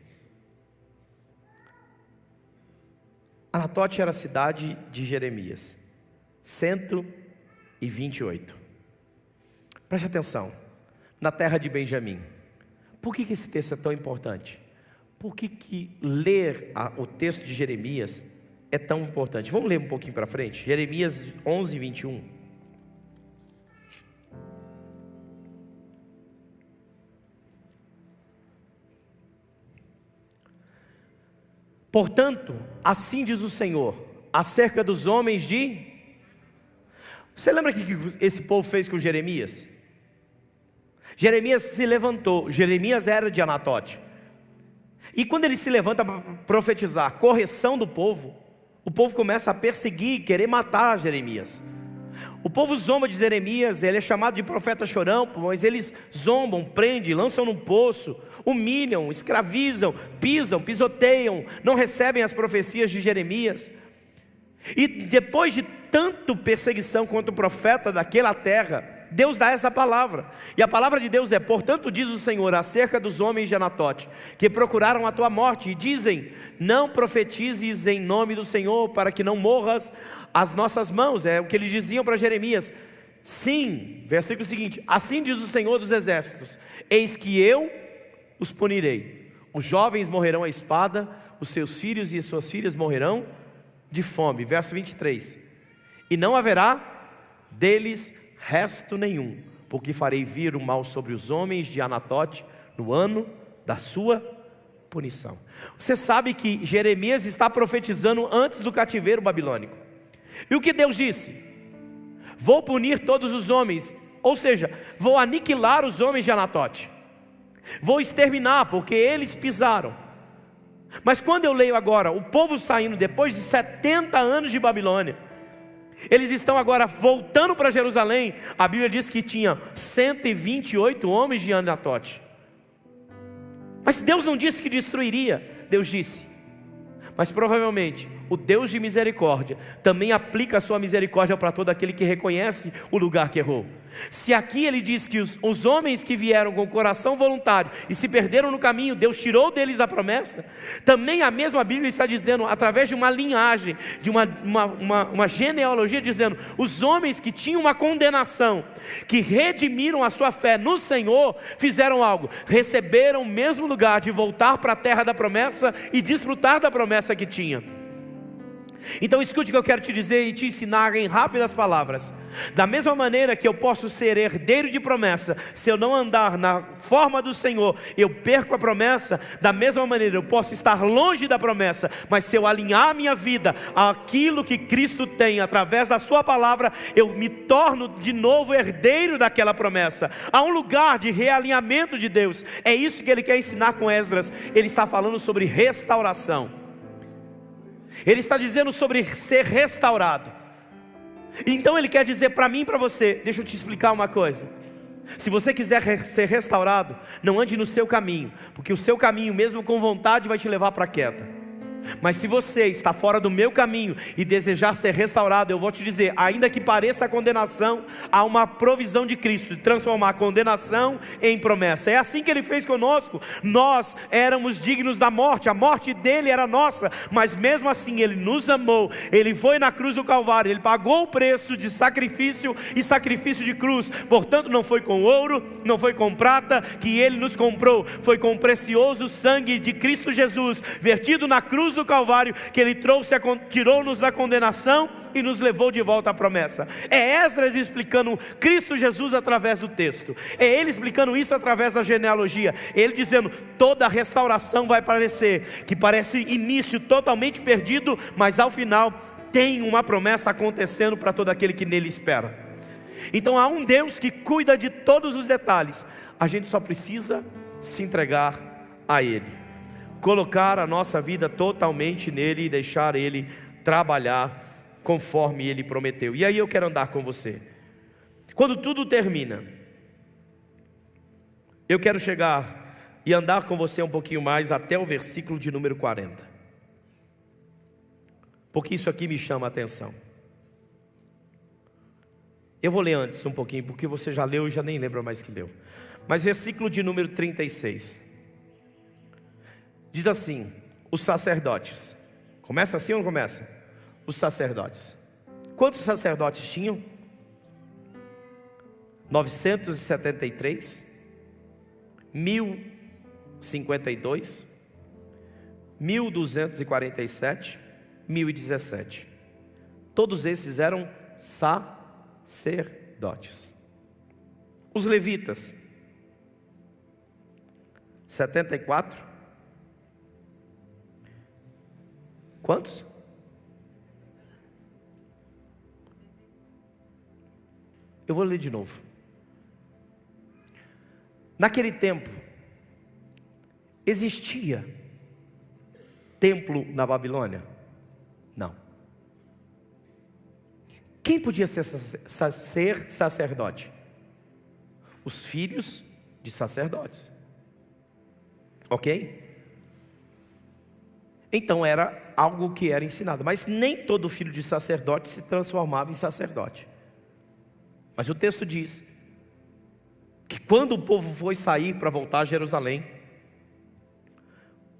Anatote era a cidade de Jeremias, 128. Preste atenção, na terra de Benjamim. Por que esse texto é tão importante? Por que ler o texto de Jeremias é tão importante? Vamos ler um pouquinho para frente, Jeremias 11:21. Portanto, assim diz o Senhor, acerca dos homens de... Você lembra o que esse povo fez com Jeremias? Jeremias se levantou, Jeremias era de Anatote. E quando ele se levanta para profetizar a correção do povo, o povo começa a perseguir, querer matar Jeremias. O povo zomba de Jeremias, ele é chamado de profeta chorão, mas eles zombam, prendem, lançam num poço, humilham, escravizam, pisam, pisoteiam, não recebem as profecias de Jeremias. E depois de tanto perseguição contra o profeta daquela terra, Deus dá essa palavra, e a palavra de Deus é: portanto diz o Senhor acerca dos homens de Anatote, que procuraram a tua morte, e dizem, não profetizes em nome do Senhor, para que não morras às nossas mãos. É o que eles diziam para Jeremias. Sim, versículo seguinte: assim diz o Senhor dos exércitos, eis que eu os punirei, os jovens morrerão à espada, os seus filhos e as suas filhas morrerão de fome. Verso 23, e não haverá deles resto nenhum, porque farei vir o mal sobre os homens de Anatote no ano da sua punição. Você sabe que Jeremias está profetizando antes do cativeiro babilônico. E o que Deus disse? Vou punir todos os homens, ou seja, vou aniquilar os homens de Anatote, vou exterminar, porque eles pisaram. Mas quando eu leio agora o povo saindo depois de 70 anos de Babilônia, eles estão agora voltando para Jerusalém. A Bíblia diz que tinha 128 homens de Anatote. Mas Deus não disse que destruiria, Deus disse. Mas provavelmente o Deus de misericórdia também aplica a sua misericórdia para todo aquele que reconhece o lugar que errou. Se aqui ele diz que os homens que vieram com o coração voluntário e se perderam no caminho, Deus tirou deles a promessa, também a mesma Bíblia está dizendo, através de uma linhagem, de uma genealogia, dizendo, os homens que tinham uma condenação, que redimiram a sua fé no Senhor, fizeram algo, receberam o mesmo lugar de voltar para a terra da promessa e desfrutar da promessa que tinha. Então escute o que eu quero te dizer e te ensinar em rápidas palavras. Da mesma maneira que eu posso ser herdeiro de promessa, se eu não andar na forma do Senhor, eu perco a promessa. Da mesma maneira eu posso estar longe da promessa, mas se eu alinhar a minha vida àquilo que Cristo tem através da sua palavra, eu me torno de novo herdeiro daquela promessa. Há um lugar de realinhamento de Deus. É isso que ele quer ensinar com Esdras. Ele está falando sobre restauração. Ele está dizendo sobre ser restaurado. Então ele quer dizer para mim e para você, deixa eu te explicar uma coisa. Se você quiser ser restaurado, não ande no seu caminho, porque o seu caminho, mesmo com vontade, vai te levar para a queda. Mas se você está fora do meu caminho e desejar ser restaurado, eu vou te dizer, ainda que pareça a condenação, há uma provisão de Cristo de transformar a condenação em promessa. É assim que ele fez conosco. Nós éramos dignos da morte, a morte dele era nossa, mas mesmo assim ele nos amou. Ele foi na cruz do Calvário, ele pagou o preço de sacrifício e sacrifício de cruz. Portanto, não foi com ouro, não foi com prata que ele nos comprou, foi com o precioso sangue de Cristo Jesus, vertido na cruz do Calvário, que ele tirou-nos da condenação e nos levou de volta à promessa. É Esdras explicando Cristo Jesus através do texto, é ele explicando isso através da genealogia, ele dizendo, toda a restauração vai parecer, que parece início totalmente perdido, mas ao final tem uma promessa acontecendo para todo aquele que nele espera. Então há um Deus que cuida de todos os detalhes, a gente só precisa se entregar a ele, colocar a nossa vida totalmente nele e deixar ele trabalhar conforme ele prometeu. E aí eu quero andar com você. Quando tudo termina, eu quero chegar e andar com você um pouquinho mais até o versículo de número 40, porque isso aqui me chama a atenção. Eu vou ler antes um pouquinho, porque você já leu e já nem lembra mais que leu. Mas versículo de número 36 diz assim: os sacerdotes. Começa assim ou não começa? Os sacerdotes. Quantos sacerdotes tinham? 973, 1052, 1247, 1017. Todos esses eram sacerdotes. Os levitas, 74, Quantos? Eu vou ler de novo. Naquele tempo, existia templo na Babilônia? Não. Quem podia ser sacerdote? Os filhos de sacerdotes. Ok? Então era algo que era ensinado. Mas nem todo filho de sacerdote se transformava em sacerdote. Mas o texto diz que quando o povo foi sair para voltar a Jerusalém,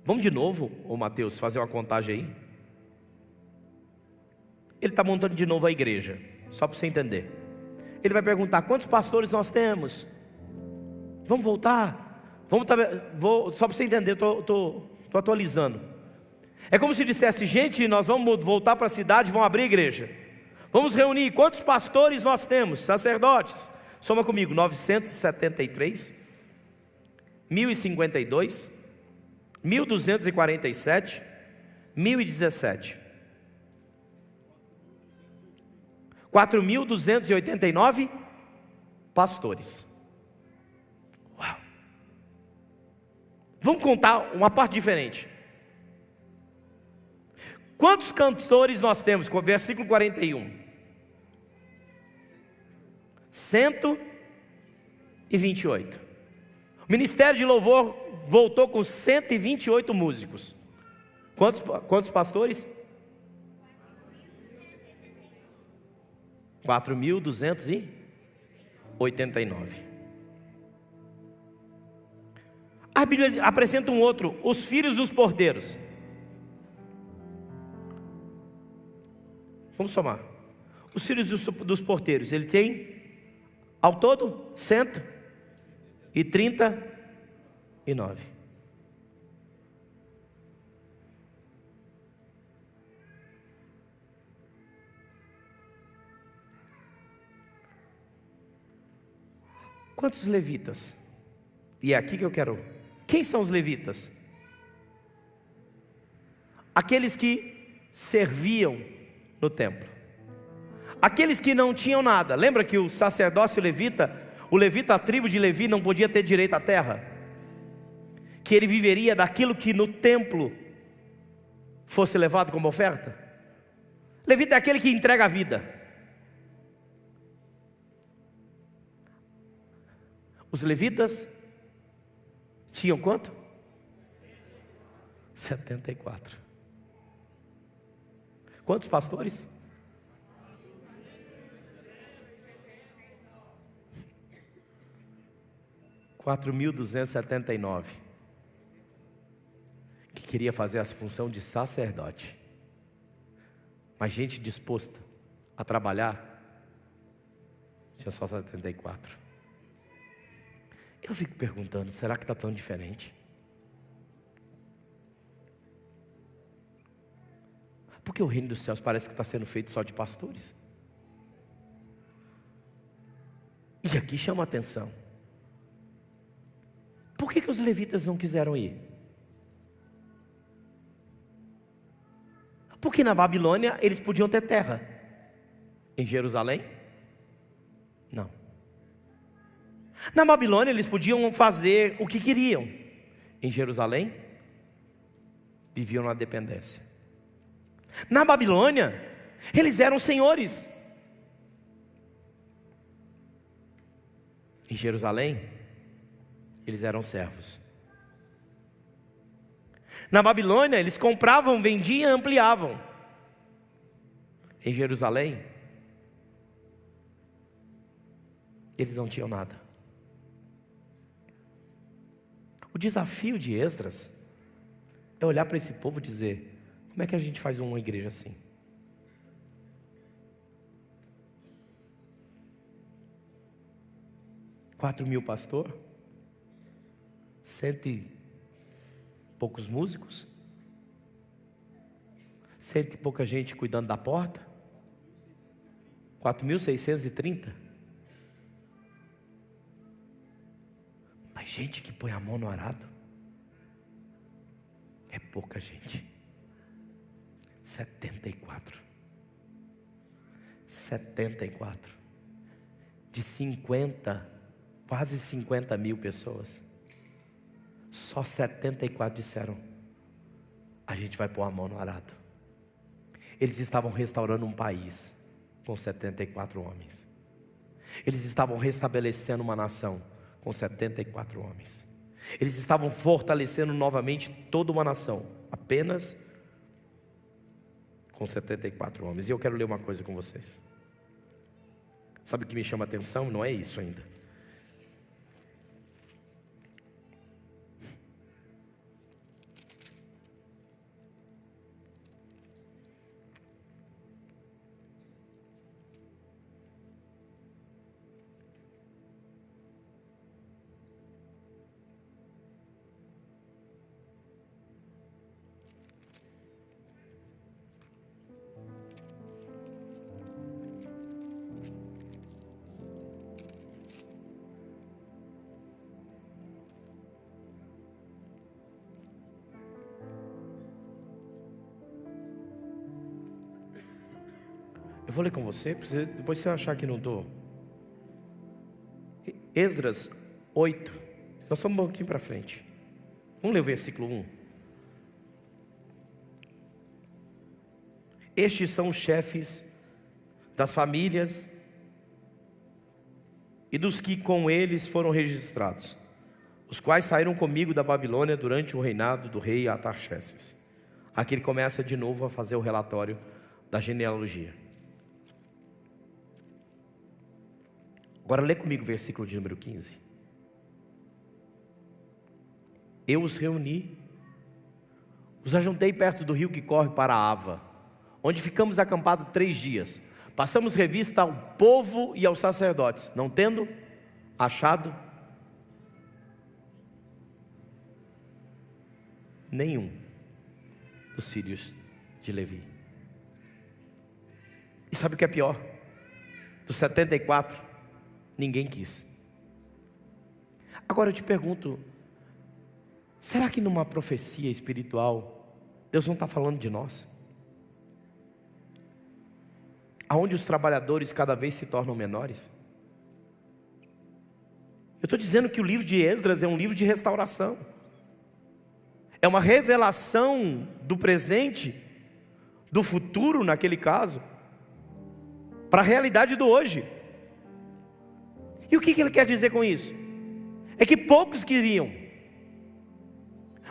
vamos de novo, ô Mateus, fazer uma contagem aí. Ele está montando de novo a igreja, só para você entender. Ele vai perguntar: quantos pastores nós temos? Vamos voltar? Só para você entender, estou atualizando. É como se dissesse: gente, nós vamos voltar para a cidade, vamos abrir a igreja. Vamos reunir, quantos pastores nós temos? Sacerdotes. Soma comigo: 973, 1052, 1247, 1017, 4.289 pastores. Uau! Vamos contar uma parte diferente. Quantos cantores nós temos? Versículo 41. 128. O ministério de louvor voltou com 128 músicos. Quantos pastores? 4.289. A Bíblia apresenta um outro: os filhos dos porteiros. Vamos somar. Os filhos dos porteiros, ele tem ao todo 139. Quantos levitas? E é aqui que eu quero. Quem são os levitas? Aqueles que serviam no templo. Aqueles que não tinham nada. Lembra que o sacerdócio o levita, a tribo de Levi, não podia ter direito à terra? Que ele viveria daquilo que no templo fosse levado como oferta? Levita é aquele que entrega a vida. Os levitas tinham quanto? 74. Quantos pastores? 4.279. Que queria fazer essa função de sacerdote. Mas gente disposta a trabalhar, tinha só 74. Eu fico perguntando: será que está tão diferente? Porque o reino dos céus parece que está sendo feito só de pastores. E aqui chama a atenção: por que os levitas não quiseram ir? Porque na Babilônia eles podiam ter terra. Em Jerusalém? Não. Na Babilônia eles podiam fazer o que queriam. Em Jerusalém, viviam na dependência. Na Babilônia, eles eram senhores. Em Jerusalém, eles eram servos. Na Babilônia, eles compravam, vendiam, ampliavam. Em Jerusalém, eles não tinham nada. O desafio de Esdras é olhar para esse povo e dizer: como é que a gente faz uma igreja assim? $4.000 pastor, 100 e poucos músicos, 100 e pouca gente cuidando da porta, 4.630. Mas gente que põe a mão no arado é pouca gente. 74. 74. De 50, quase 50 mil pessoas. Só 74 disseram: a gente vai pôr a mão no arado. Eles estavam restaurando um país com 74 homens. Eles estavam restabelecendo uma nação com 74 homens. Eles estavam fortalecendo novamente toda uma nação, apenas com 74 homens. E eu quero ler uma coisa com vocês. Sabe o que me chama a atenção? Não é isso ainda. Eu vou ler com você, depois você achar que não estou. Esdras 8. Nós estamos um pouquinho para frente. Vamos ler o versículo 1. Estes são os chefes das famílias e dos que com eles foram registrados, os quais saíram comigo da Babilônia durante o reinado do rei Artaxerxes. Aqui ele começa de novo a fazer o relatório da genealogia. Agora lê comigo o versículo de número 15. Eu os reuni, os ajuntei perto do rio que corre para Ava, onde ficamos acampados 3 dias. Passamos revista ao povo e aos sacerdotes, não tendo achado nenhum dos filhos de Levi. E sabe o que é pior? Dos 74, ninguém quis. Agora eu te pergunto, será que numa profecia espiritual Deus não está falando de nós? Aonde os trabalhadores cada vez se tornam menores? Eu estou dizendo que o livro de Esdras é um livro de restauração. É uma revelação do presente, do futuro naquele caso, para a realidade do hoje. E o que ele quer dizer com isso? É que poucos queriam,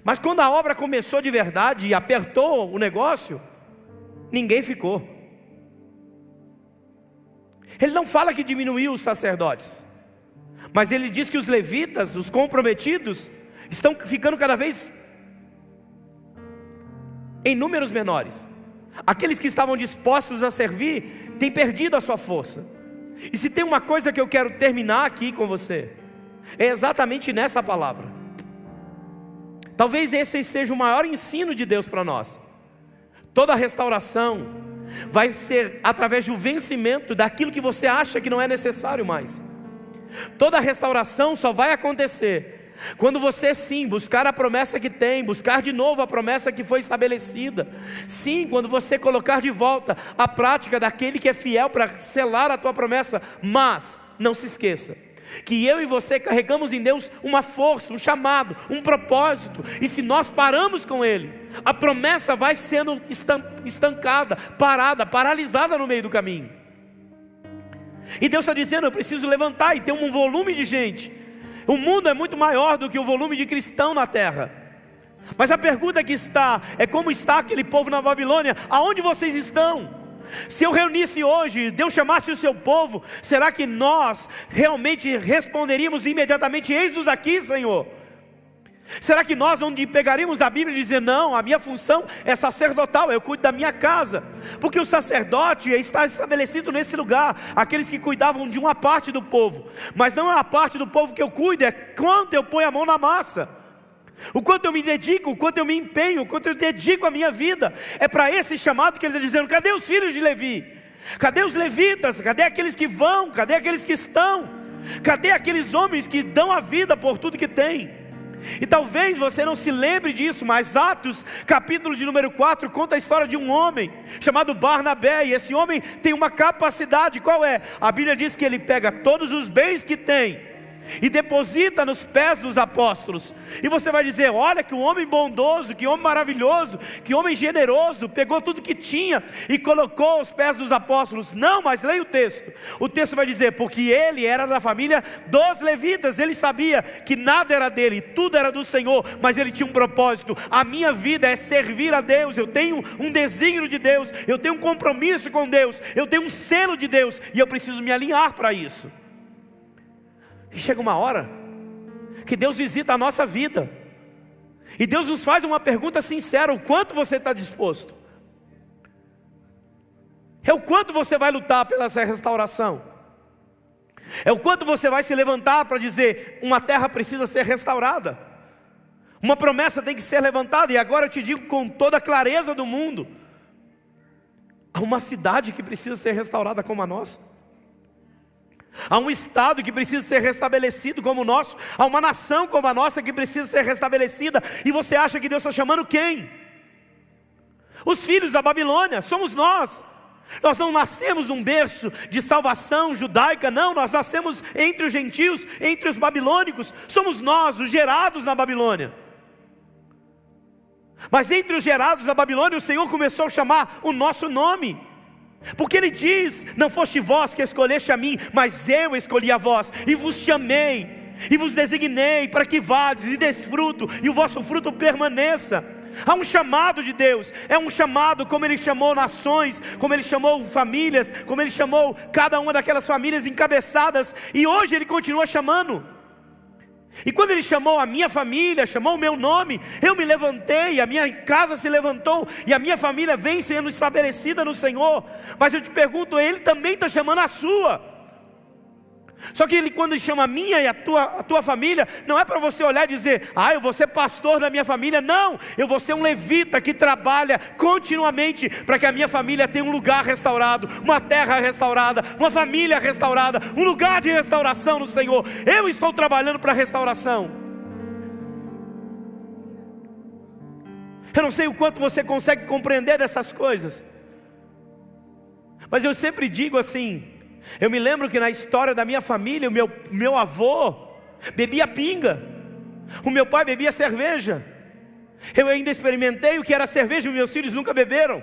mas quando a obra começou de verdade e apertou o negócio, ninguém ficou. Ele não fala que diminuiu os sacerdotes, mas ele diz que os levitas, os comprometidos, estão ficando cada vez em números menores. Aqueles que estavam dispostos a servir têm perdido a sua força. E se tem uma coisa que eu quero terminar aqui com você, é exatamente nessa palavra. Talvez esse seja o maior ensino de Deus para nós. Toda restauração vai ser através do vencimento daquilo que você acha que não é necessário mais. Toda restauração só vai acontecer quando você sim buscar a promessa que tem, buscar de novo a promessa que foi estabelecida. Sim, quando você colocar de volta a prática daquele que é fiel para selar a tua promessa. Mas não se esqueça que eu e você carregamos em Deus uma força, um chamado, um propósito. E se nós paramos com Ele, a promessa vai sendo estancada, parada, paralisada no meio do caminho. E Deus está dizendo, eu preciso levantar e ter um volume de gente. O mundo é muito maior do que o volume de cristão na terra. Mas a pergunta que está, é como está aquele povo na Babilônia? Aonde vocês estão? Se eu reunisse hoje, Deus chamasse o seu povo, será que nós realmente responderíamos imediatamente, eis-nos aqui, Senhor? Será que nós não pegaríamos a Bíblia e dizer, não, a minha função é sacerdotal, eu cuido da minha casa? Porque o sacerdote está estabelecido nesse lugar, aqueles que cuidavam de uma parte do povo. Mas não é a parte do povo que eu cuido, é quanto eu ponho a mão na massa, o quanto eu me dedico, o quanto eu me empenho, o quanto eu dedico a minha vida. É para esse chamado que ele está dizendo, cadê os filhos de Levi? Cadê os levitas? Cadê aqueles que vão? Cadê aqueles que estão? Cadê aqueles homens que dão a vida por tudo que têm? E talvez você não se lembre disso, mas Atos, capítulo de número 4, conta a história de um homem chamado Barnabé. E esse homem tem uma capacidade, qual é? A Bíblia diz que ele pega todos os bens que tem e deposita nos pés dos apóstolos. E você vai dizer: olha que homem bondoso, que homem maravilhoso, que homem generoso, pegou tudo que tinha e colocou aos pés dos apóstolos. Não, mas leia o texto. O texto vai dizer: porque ele era da família dos levitas. Ele sabia que nada era dele, tudo era do Senhor, mas ele tinha um propósito. A minha vida é servir a Deus. Eu tenho um desígnio de Deus, eu tenho um compromisso com Deus, eu tenho um selo de Deus, e eu preciso me alinhar para isso. E chega uma hora que Deus visita a nossa vida, e Deus nos faz uma pergunta sincera: o quanto você está disposto? É o quanto você vai lutar pela essa restauração? É o quanto você vai se levantar para dizer: uma terra precisa ser restaurada, uma promessa tem que ser levantada? E agora eu te digo com toda a clareza do mundo: há uma cidade que precisa ser restaurada como a nossa. Há um estado que precisa ser restabelecido como o nosso. Há uma nação como a nossa que precisa ser restabelecida. E você acha que Deus está chamando quem? Os filhos da Babilônia, somos nós. Nós não nascemos num berço de salvação judaica, não. Nós nascemos entre os gentios, entre os babilônicos. Somos nós, os gerados na Babilônia. Mas entre os gerados da Babilônia, o Senhor começou a chamar o nosso nome. Porque Ele diz: não foste vós que escolheste a mim, mas eu escolhi a vós, e vos chamei, e vos designei para que vades e des fruto, e o vosso fruto permaneça. Há um chamado de Deus, é um chamado como Ele chamou nações, como Ele chamou famílias, como Ele chamou cada uma daquelas famílias encabeçadas, e hoje Ele continua chamando. E quando Ele chamou a minha família, chamou o meu nome, eu me levantei, a minha casa se levantou, e a minha família vem sendo estabelecida no Senhor. Mas eu te pergunto: Ele também está chamando a sua. Só que Ele, quando Ele chama a minha e a tua família, não é para você olhar e dizer: ah, eu vou ser pastor da minha família. Não, eu vou ser um levita que trabalha continuamente para que a minha família tenha um lugar restaurado, uma terra restaurada, uma família restaurada, um lugar de restauração no Senhor. Eu estou trabalhando para a restauração. Eu não sei o quanto você consegue compreender dessas coisas, mas eu sempre digo assim: eu me lembro que na história da minha família, o meu avô bebia pinga, o meu pai bebia cerveja. Eu ainda experimentei o que era cerveja e meus filhos nunca beberam.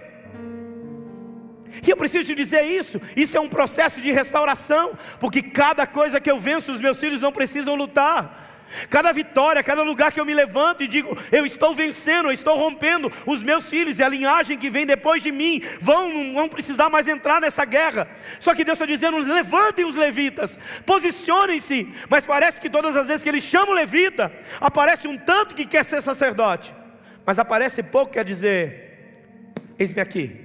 E eu preciso te dizer isso é um processo de restauração, porque cada coisa que eu venço, os meus filhos não precisam lutar. Cada vitória, cada lugar que eu me levanto e digo: eu estou vencendo, eu estou rompendo, os meus filhos e a linhagem que vem depois de mim vão precisar mais entrar nessa guerra. Só que Deus está dizendo: levantem os levitas, posicionem-se. Mas parece que todas as vezes que Ele chama o levita, aparece um tanto que quer ser sacerdote, mas aparece pouco que quer dizer: eis-me aqui.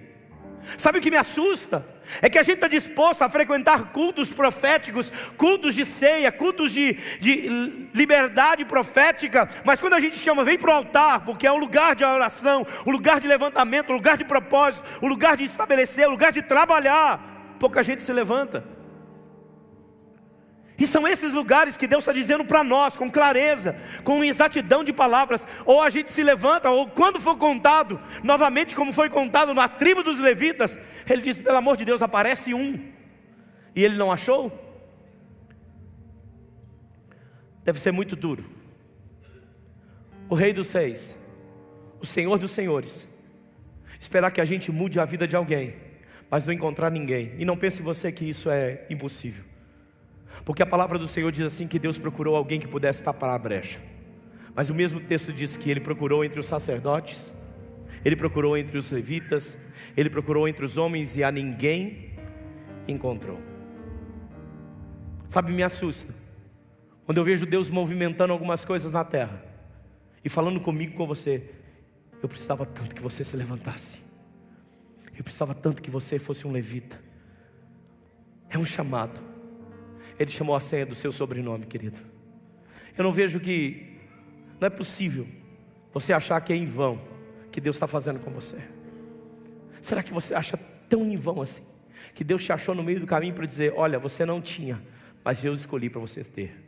Sabe o que me assusta? É que a gente está disposto a frequentar cultos proféticos, cultos de ceia, cultos de liberdade profética, mas quando a gente chama: vem para o altar, porque é um lugar de oração, um lugar de levantamento, um lugar de propósito, um lugar de estabelecer, um lugar de trabalhar, pouca gente se levanta. E são esses lugares que Deus está dizendo para nós, com clareza, com exatidão de palavras: ou a gente se levanta, ou quando for contado, novamente como foi contado na tribo dos levitas, Ele diz: pelo amor de Deus, aparece um, e ele não achou. Deve ser muito duro. O Rei dos Reis, o Senhor dos Senhores, esperar que a gente mude a vida de alguém, mas não encontrar ninguém. E não pense você que isso é impossível, porque a palavra do Senhor diz assim, que Deus procurou alguém que pudesse tapar a brecha. Mas o mesmo texto diz que Ele procurou entre os sacerdotes, Ele procurou entre os levitas, Ele procurou entre os homens, e a ninguém encontrou. Sabe, me assusta quando eu vejo Deus movimentando algumas coisas na terra e falando comigo, com você: eu precisava tanto que você se levantasse, eu precisava tanto que você fosse um levita. É um chamado. Ele chamou a senha do seu sobrenome, querido. Eu não vejo que, não é possível você achar que é em vão que Deus está fazendo com você. Será que você acha tão em vão assim, que Deus te achou no meio do caminho para dizer: olha, você não tinha, mas eu escolhi para você ter.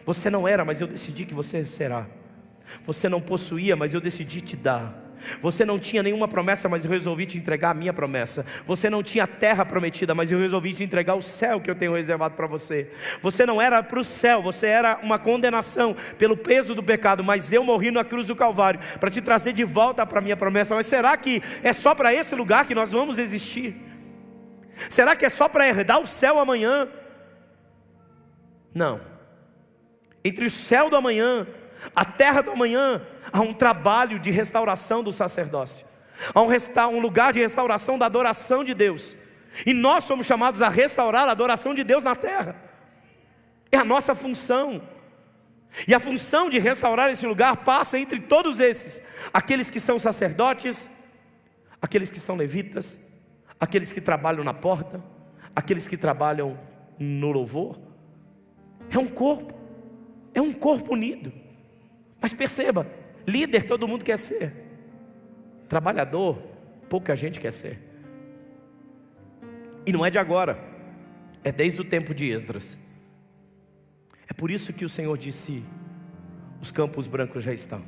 Você não era, mas eu decidi que você será. Você não possuía, mas eu decidi te dar. Você não tinha nenhuma promessa, mas eu resolvi te entregar a minha promessa. Você não tinha terra prometida, mas eu resolvi te entregar o céu que eu tenho reservado para você. Você não era para o céu, você era uma condenação pelo peso do pecado, mas eu morri na cruz do Calvário para te trazer de volta para a minha promessa. Mas será que é só para esse lugar que nós vamos existir? Será que é só para herdar o céu amanhã? Não. Entre o céu do amanhã, a terra do amanhã, há um trabalho de restauração do sacerdócio. Há um lugar de restauração da adoração de Deus. E nós somos chamados a restaurar a adoração de Deus na terra. É a nossa função. E a função de restaurar esse lugar passa entre todos esses: aqueles que são sacerdotes, aqueles que são levitas, aqueles que trabalham na porta, aqueles que trabalham no louvor. É um corpo unido. Mas perceba, líder todo mundo quer ser, trabalhador pouca gente quer ser. E não é de agora, é desde o tempo de Esdras. É por isso que o Senhor disse: os campos brancos já estão,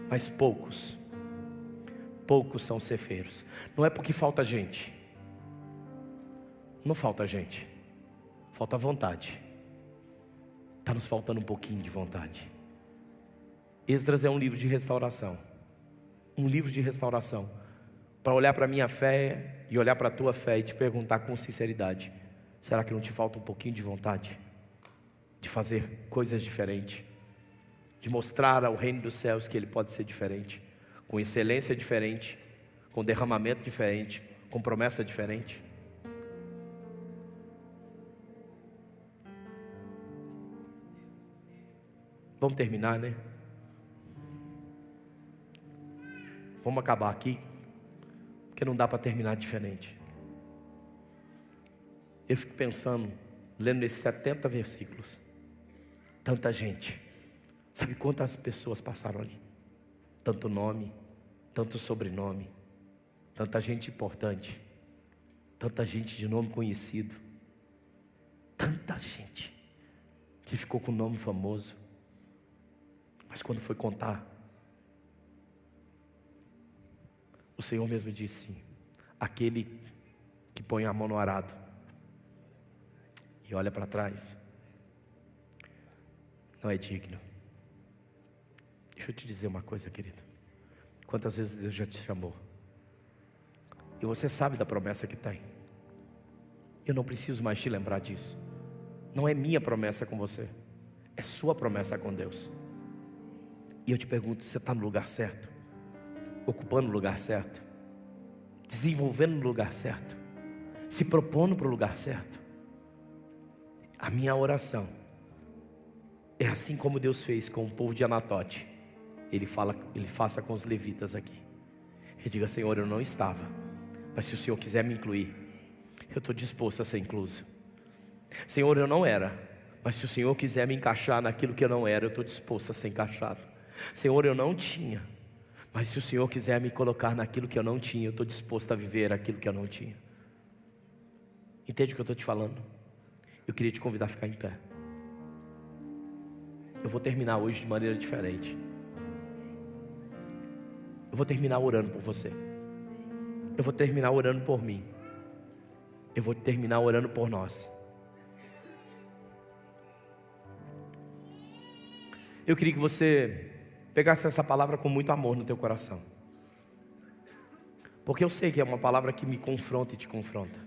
mas poucos são cefeiros. Não é porque falta gente, não falta gente, falta vontade. Está nos faltando um pouquinho de vontade. Esdras é um livro de restauração. Um livro de restauração. Para olhar para a minha fé e olhar para a tua fé e te perguntar com sinceridade: será que não te falta um pouquinho de vontade? De fazer coisas diferentes? De mostrar ao reino dos céus que ele pode ser diferente? Com excelência diferente? Com derramamento diferente? Com promessa diferente? Vamos terminar, né? Vamos acabar aqui, porque não dá para terminar diferente. Eu fico pensando, lendo esses 70 versículos, tanta gente, sabe quantas pessoas passaram ali? Tanto nome, tanto sobrenome, tanta gente importante, tanta gente de nome conhecido, tanta gente que ficou com nome famoso, mas quando foi contar, o Senhor mesmo disse: aquele que põe a mão no arado e olha para trás, não é digno. Deixa eu te dizer uma coisa, querido. Quantas vezes Deus já te chamou? E você sabe da promessa que tem. Eu não preciso mais te lembrar disso. Não é minha promessa com você, é sua promessa com Deus. E eu te pergunto: você está no lugar certo? Ocupando o lugar certo? Desenvolvendo no lugar certo? Se propondo para o lugar certo? A minha oração é assim como Deus fez com o povo de Anatote. Ele faça com os levitas aqui. Ele diga: Senhor, eu não estava, mas se o Senhor quiser me incluir, eu estou disposto a ser incluso. Senhor, eu não era, mas se o Senhor quiser me encaixar naquilo que eu não era, eu estou disposto a ser encaixado. Senhor, eu não tinha, mas se o Senhor quiser me colocar naquilo que eu não tinha, eu estou disposto a viver aquilo que eu não tinha. Entende o que eu estou te falando? Eu queria te convidar a ficar em pé. Eu vou terminar hoje de maneira diferente. Eu vou terminar orando por você. Eu vou terminar orando por mim. Eu vou terminar orando por nós. Eu queria que você pegasse essa palavra com muito amor no teu coração, porque eu sei que é uma palavra que me confronta e te confronta.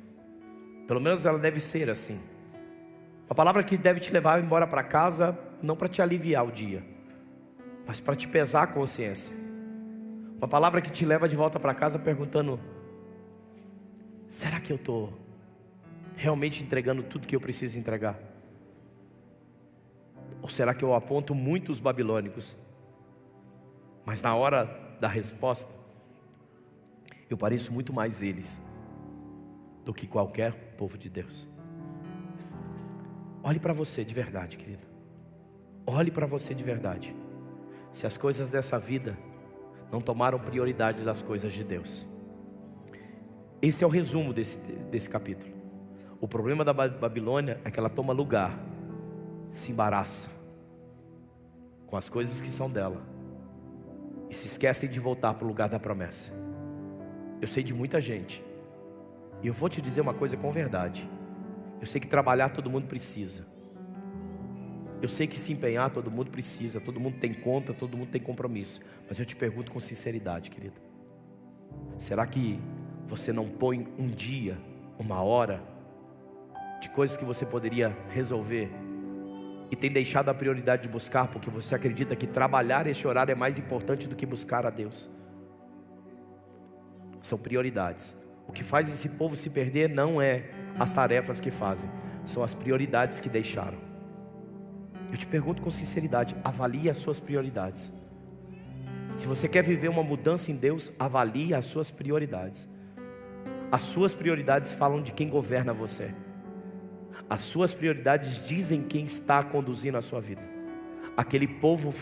Pelo menos ela deve ser assim. Uma palavra que deve te levar embora para casa, não para te aliviar o dia, mas para te pesar a consciência. Uma palavra que te leva de volta para casa perguntando: será que eu estou realmente entregando tudo que eu preciso entregar? Ou será que eu aponto muito os babilônicos, mas na hora da resposta eu pareço muito mais eles do que qualquer povo de Deus? Olhe para você de verdade, querido. Olhe para você de verdade. Se as coisas dessa vida não tomaram prioridade das coisas de Deus. Esse é o resumo desse capítulo. O problema da Babilônia é que ela toma lugar, se embaraça com as coisas que são dela e se esquecem de voltar para o lugar da promessa. Eu sei de muita gente, e eu vou te dizer uma coisa com verdade. Eu sei que trabalhar todo mundo precisa. Eu sei que se empenhar todo mundo precisa. Todo mundo tem conta, todo mundo tem compromisso. Mas eu te pergunto com sinceridade, querido: será que você não põe um dia, uma hora de coisas que você poderia resolver e tem deixado a prioridade de buscar, porque você acredita que trabalhar este horário é mais importante do que buscar a Deus? São prioridades. O que faz esse povo se perder não é as tarefas que fazem, são as prioridades que deixaram. Eu te pergunto com sinceridade: avalie as suas prioridades. Se você quer viver uma mudança em Deus, avalie as suas prioridades. As suas prioridades falam de quem governa você. As suas prioridades dizem quem está conduzindo a sua vida. Aquele povo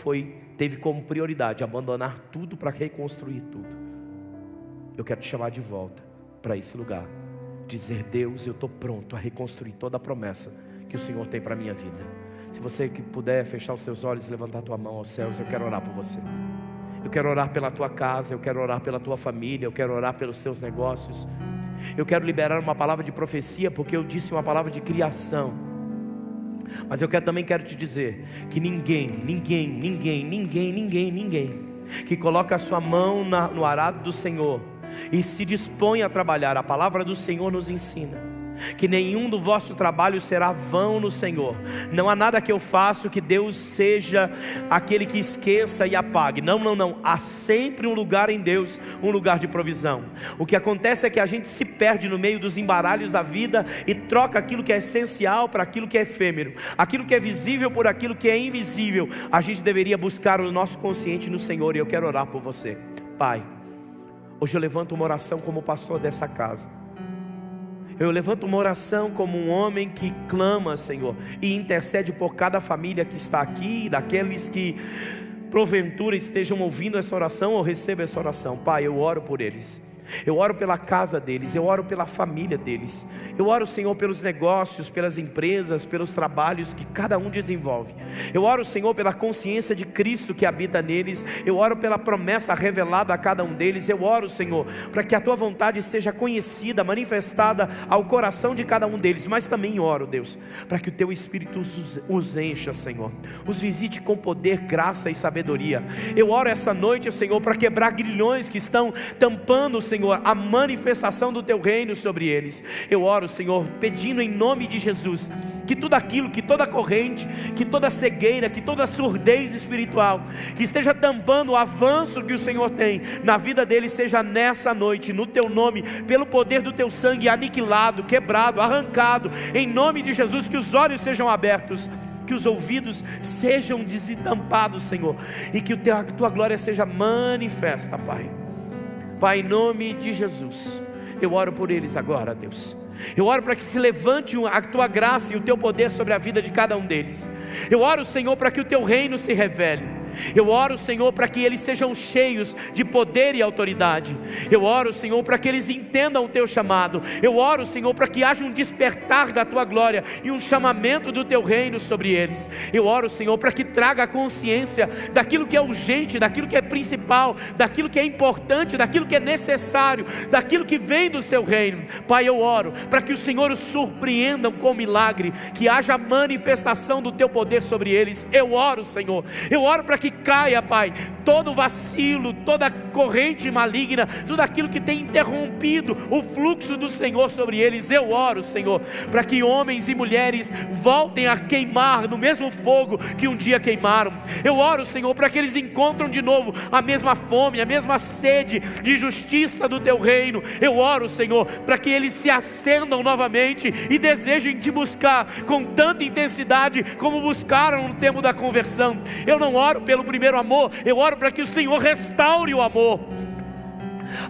teve como prioridade abandonar tudo para reconstruir tudo. Eu quero te chamar de volta para esse lugar. Dizer: Deus, eu estou pronto a reconstruir toda a promessa que o Senhor tem para a minha vida. Se você que puder fechar os seus olhos e levantar a tua mão aos céus, eu quero orar por você. Eu quero orar pela tua casa, eu quero orar pela tua família, eu quero orar pelos teus negócios. Eu quero liberar uma palavra de profecia, porque eu disse uma palavra de criação. Mas eu também quero te dizer que ninguém que coloca a sua mão no arado do Senhor e se dispõe a trabalhar, a palavra do Senhor nos ensina que nenhum do vosso trabalho será vão no Senhor. Não há nada que eu faça que Deus seja aquele que esqueça e apague. Não. Há sempre um lugar em Deus, um lugar de provisão. O que acontece é que a gente se perde no meio dos embaralhos da vida e troca aquilo que é essencial para aquilo que é efêmero, aquilo que é visível por aquilo que é invisível. A gente deveria buscar o nosso consciente no Senhor, e eu quero orar por você. Pai, hoje eu levanto uma oração como pastor dessa casa. Eu levanto uma oração como um homem que clama, Senhor, e intercede por cada família que está aqui, daqueles que porventura estejam ouvindo essa oração ou recebam essa oração. Pai, eu oro por eles. Eu oro pela casa deles, eu oro pela família deles. Eu oro, Senhor, pelos negócios, pelas empresas, pelos trabalhos que cada um desenvolve. Eu oro, Senhor, pela consciência de Cristo que habita neles. Eu oro pela promessa revelada a cada um deles. Eu oro, Senhor, para que a Tua vontade seja conhecida, manifestada ao coração de cada um deles. Mas também oro, Deus, para que o Teu Espírito os encha, Senhor, os visite com poder, graça e sabedoria. Eu oro essa noite, Senhor, para quebrar grilhões que estão tampando, Senhor, a manifestação do Teu reino sobre eles. Eu oro, Senhor, pedindo em nome de Jesus, que tudo aquilo, que toda corrente, que toda cegueira, que toda surdez espiritual, que esteja tampando o avanço que o Senhor tem na vida deles, seja nessa noite, no Teu nome, pelo poder do Teu sangue, aniquilado, quebrado, arrancado, em nome de Jesus. Que os olhos sejam abertos, que os ouvidos sejam desentampados, Senhor, e que a Tua glória seja manifesta, Pai. Pai, em nome de Jesus, eu oro por eles agora, Deus. Eu oro para que se levante a Tua graça e o Teu poder sobre a vida de cada um deles. Eu oro, Senhor, para que o Teu reino se revele. Eu oro, Senhor, para que eles sejam cheios de poder e autoridade. Eu oro, Senhor, para que eles entendam o Teu chamado. Eu oro, Senhor, para que haja um despertar da Tua glória e um chamamento do Teu reino sobre eles. Eu oro, Senhor, para que traga a consciência daquilo que é urgente, daquilo que é principal, daquilo que é importante, daquilo que é necessário, daquilo que vem do Seu reino. Pai, eu oro para que o Senhor os surpreendam com milagre, que haja manifestação do Teu poder sobre eles. Eu oro, Senhor, eu oro para que caia, Pai, todo vacilo, toda corrente maligna, tudo aquilo que tem interrompido o fluxo do Senhor sobre eles. Eu oro, Senhor, para que homens e mulheres voltem a queimar no mesmo fogo que um dia queimaram. Eu oro, Senhor, para que eles encontrem de novo a mesma fome, a mesma sede de justiça do Teu reino. Eu oro, Senhor, para que eles se acendam novamente e desejem Te buscar com tanta intensidade como buscaram no tempo da conversão. Eu não oro pelo primeiro amor, eu oro para que o Senhor restaure o amor.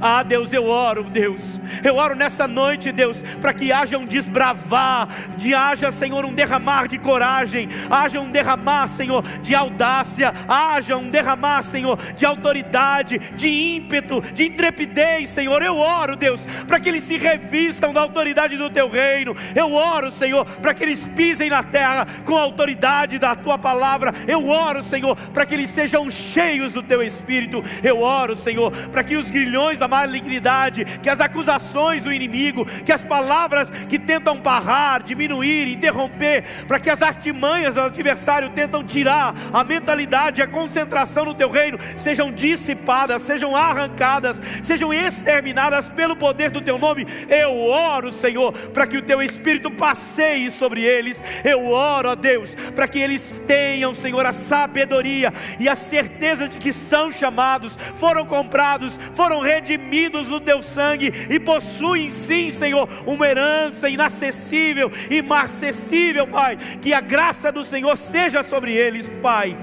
Ah, Deus, eu oro, Deus, eu oro nessa noite, Deus, para que haja um desbravar, haja, Senhor, um derramar de coragem, haja um derramar, Senhor, de audácia, haja um derramar, Senhor, de autoridade, de ímpeto, de intrepidez, Senhor. Eu oro, Deus, para que eles se revistam da autoridade do Teu reino. Eu oro, Senhor, para que eles pisem na terra com a autoridade da Tua palavra. Eu oro, Senhor, para que eles sejam cheios do Teu Espírito. Eu oro, Senhor, para que os grilhões da malignidade, que as acusações do inimigo, que as palavras que tentam barrar, diminuir, interromper, para que as artimanhas do adversário tentam tirar a mentalidade, a concentração no Teu reino, sejam dissipadas, sejam arrancadas, sejam exterminadas pelo poder do Teu nome. Eu oro, Senhor, para que o Teu Espírito passeie sobre eles. Eu oro, ó Deus, para que eles tenham, Senhor, a sabedoria e a certeza de que são chamados, foram comprados, foram redimidos no Teu sangue e possuem sim, Senhor, uma herança inacessível, imarcessível, Pai. Que a graça do Senhor seja sobre eles, Pai,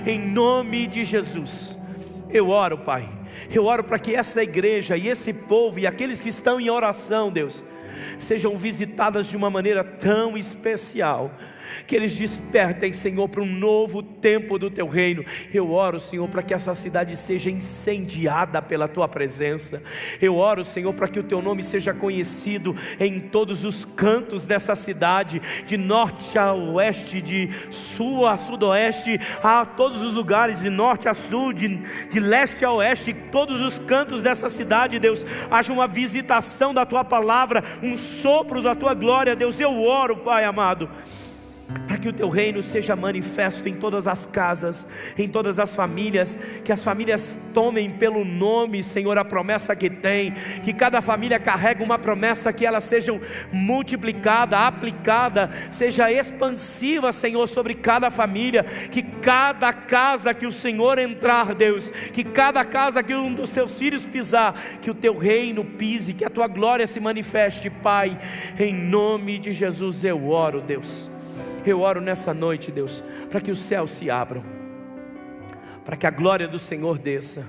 em nome de Jesus. Eu oro, Pai, eu oro para que essa igreja e esse povo e aqueles que estão em oração, Deus, sejam visitadas de uma maneira tão especial, que eles despertem, Senhor, para um novo tempo do Teu reino. Eu oro, Senhor, para que essa cidade seja incendiada pela Tua presença. Eu oro, Senhor, para que o Teu nome seja conhecido em todos os cantos dessa cidade, de norte a oeste, de sul a sudoeste, a todos os lugares, de norte a sul, de leste a oeste, todos os cantos dessa cidade, Deus, haja uma visitação da Tua palavra, um sopro da Tua glória, Deus. Eu oro, Pai amado, para que o Teu reino seja manifesto em todas as casas, em todas as famílias, que as famílias tomem pelo nome, Senhor, a promessa que tem, que cada família carregue uma promessa, que elas sejam multiplicada, aplicada, seja expansiva, Senhor, sobre cada família, que cada casa que o Senhor entrar, Deus, que cada casa que um dos Teus filhos pisar, que o Teu reino pise, que a Tua glória se manifeste, Pai, em nome de Jesus eu oro, Deus. Eu oro nessa noite, Deus, para que os céus se abram, para que a glória do Senhor desça,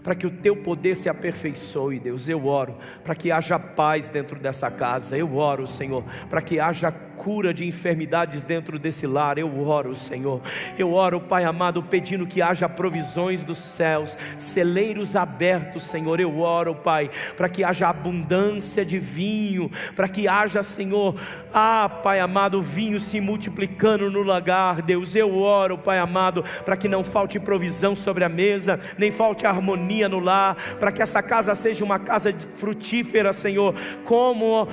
para que o Teu poder se aperfeiçoe, Deus. Eu oro para que haja paz dentro dessa casa. Eu oro, Senhor, para que haja cura de enfermidades dentro desse lar. Eu oro, Senhor, eu oro, Pai amado, pedindo que haja provisões dos céus, celeiros abertos, Senhor. Eu oro, Pai, para que haja abundância de vinho, para que haja, Senhor, Pai amado, vinho se multiplicando no lagar, Deus. Eu oro, Pai amado, para que não falte provisão sobre a mesa, nem falte harmonia no lar, para que essa casa seja uma casa frutífera, Senhor, como,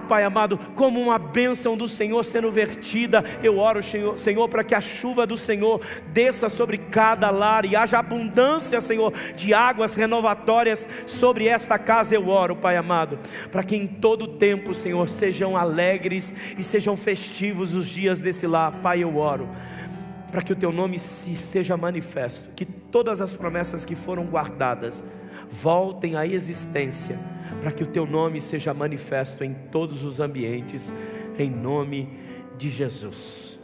Pai amado, como uma bênção do Senhor sendo vertida. Eu oro, Senhor, para que a chuva do Senhor desça sobre cada lar e haja abundância, Senhor, de águas renovatórias sobre esta casa. Eu oro, Pai amado, para que em todo tempo, Senhor, sejam alegres e sejam festivos os dias desse lar. Pai, eu oro para que o Teu nome seja manifesto, que todas as promessas que foram guardadas voltem à existência, para que o Teu nome seja manifesto em todos os ambientes, em nome de Jesus.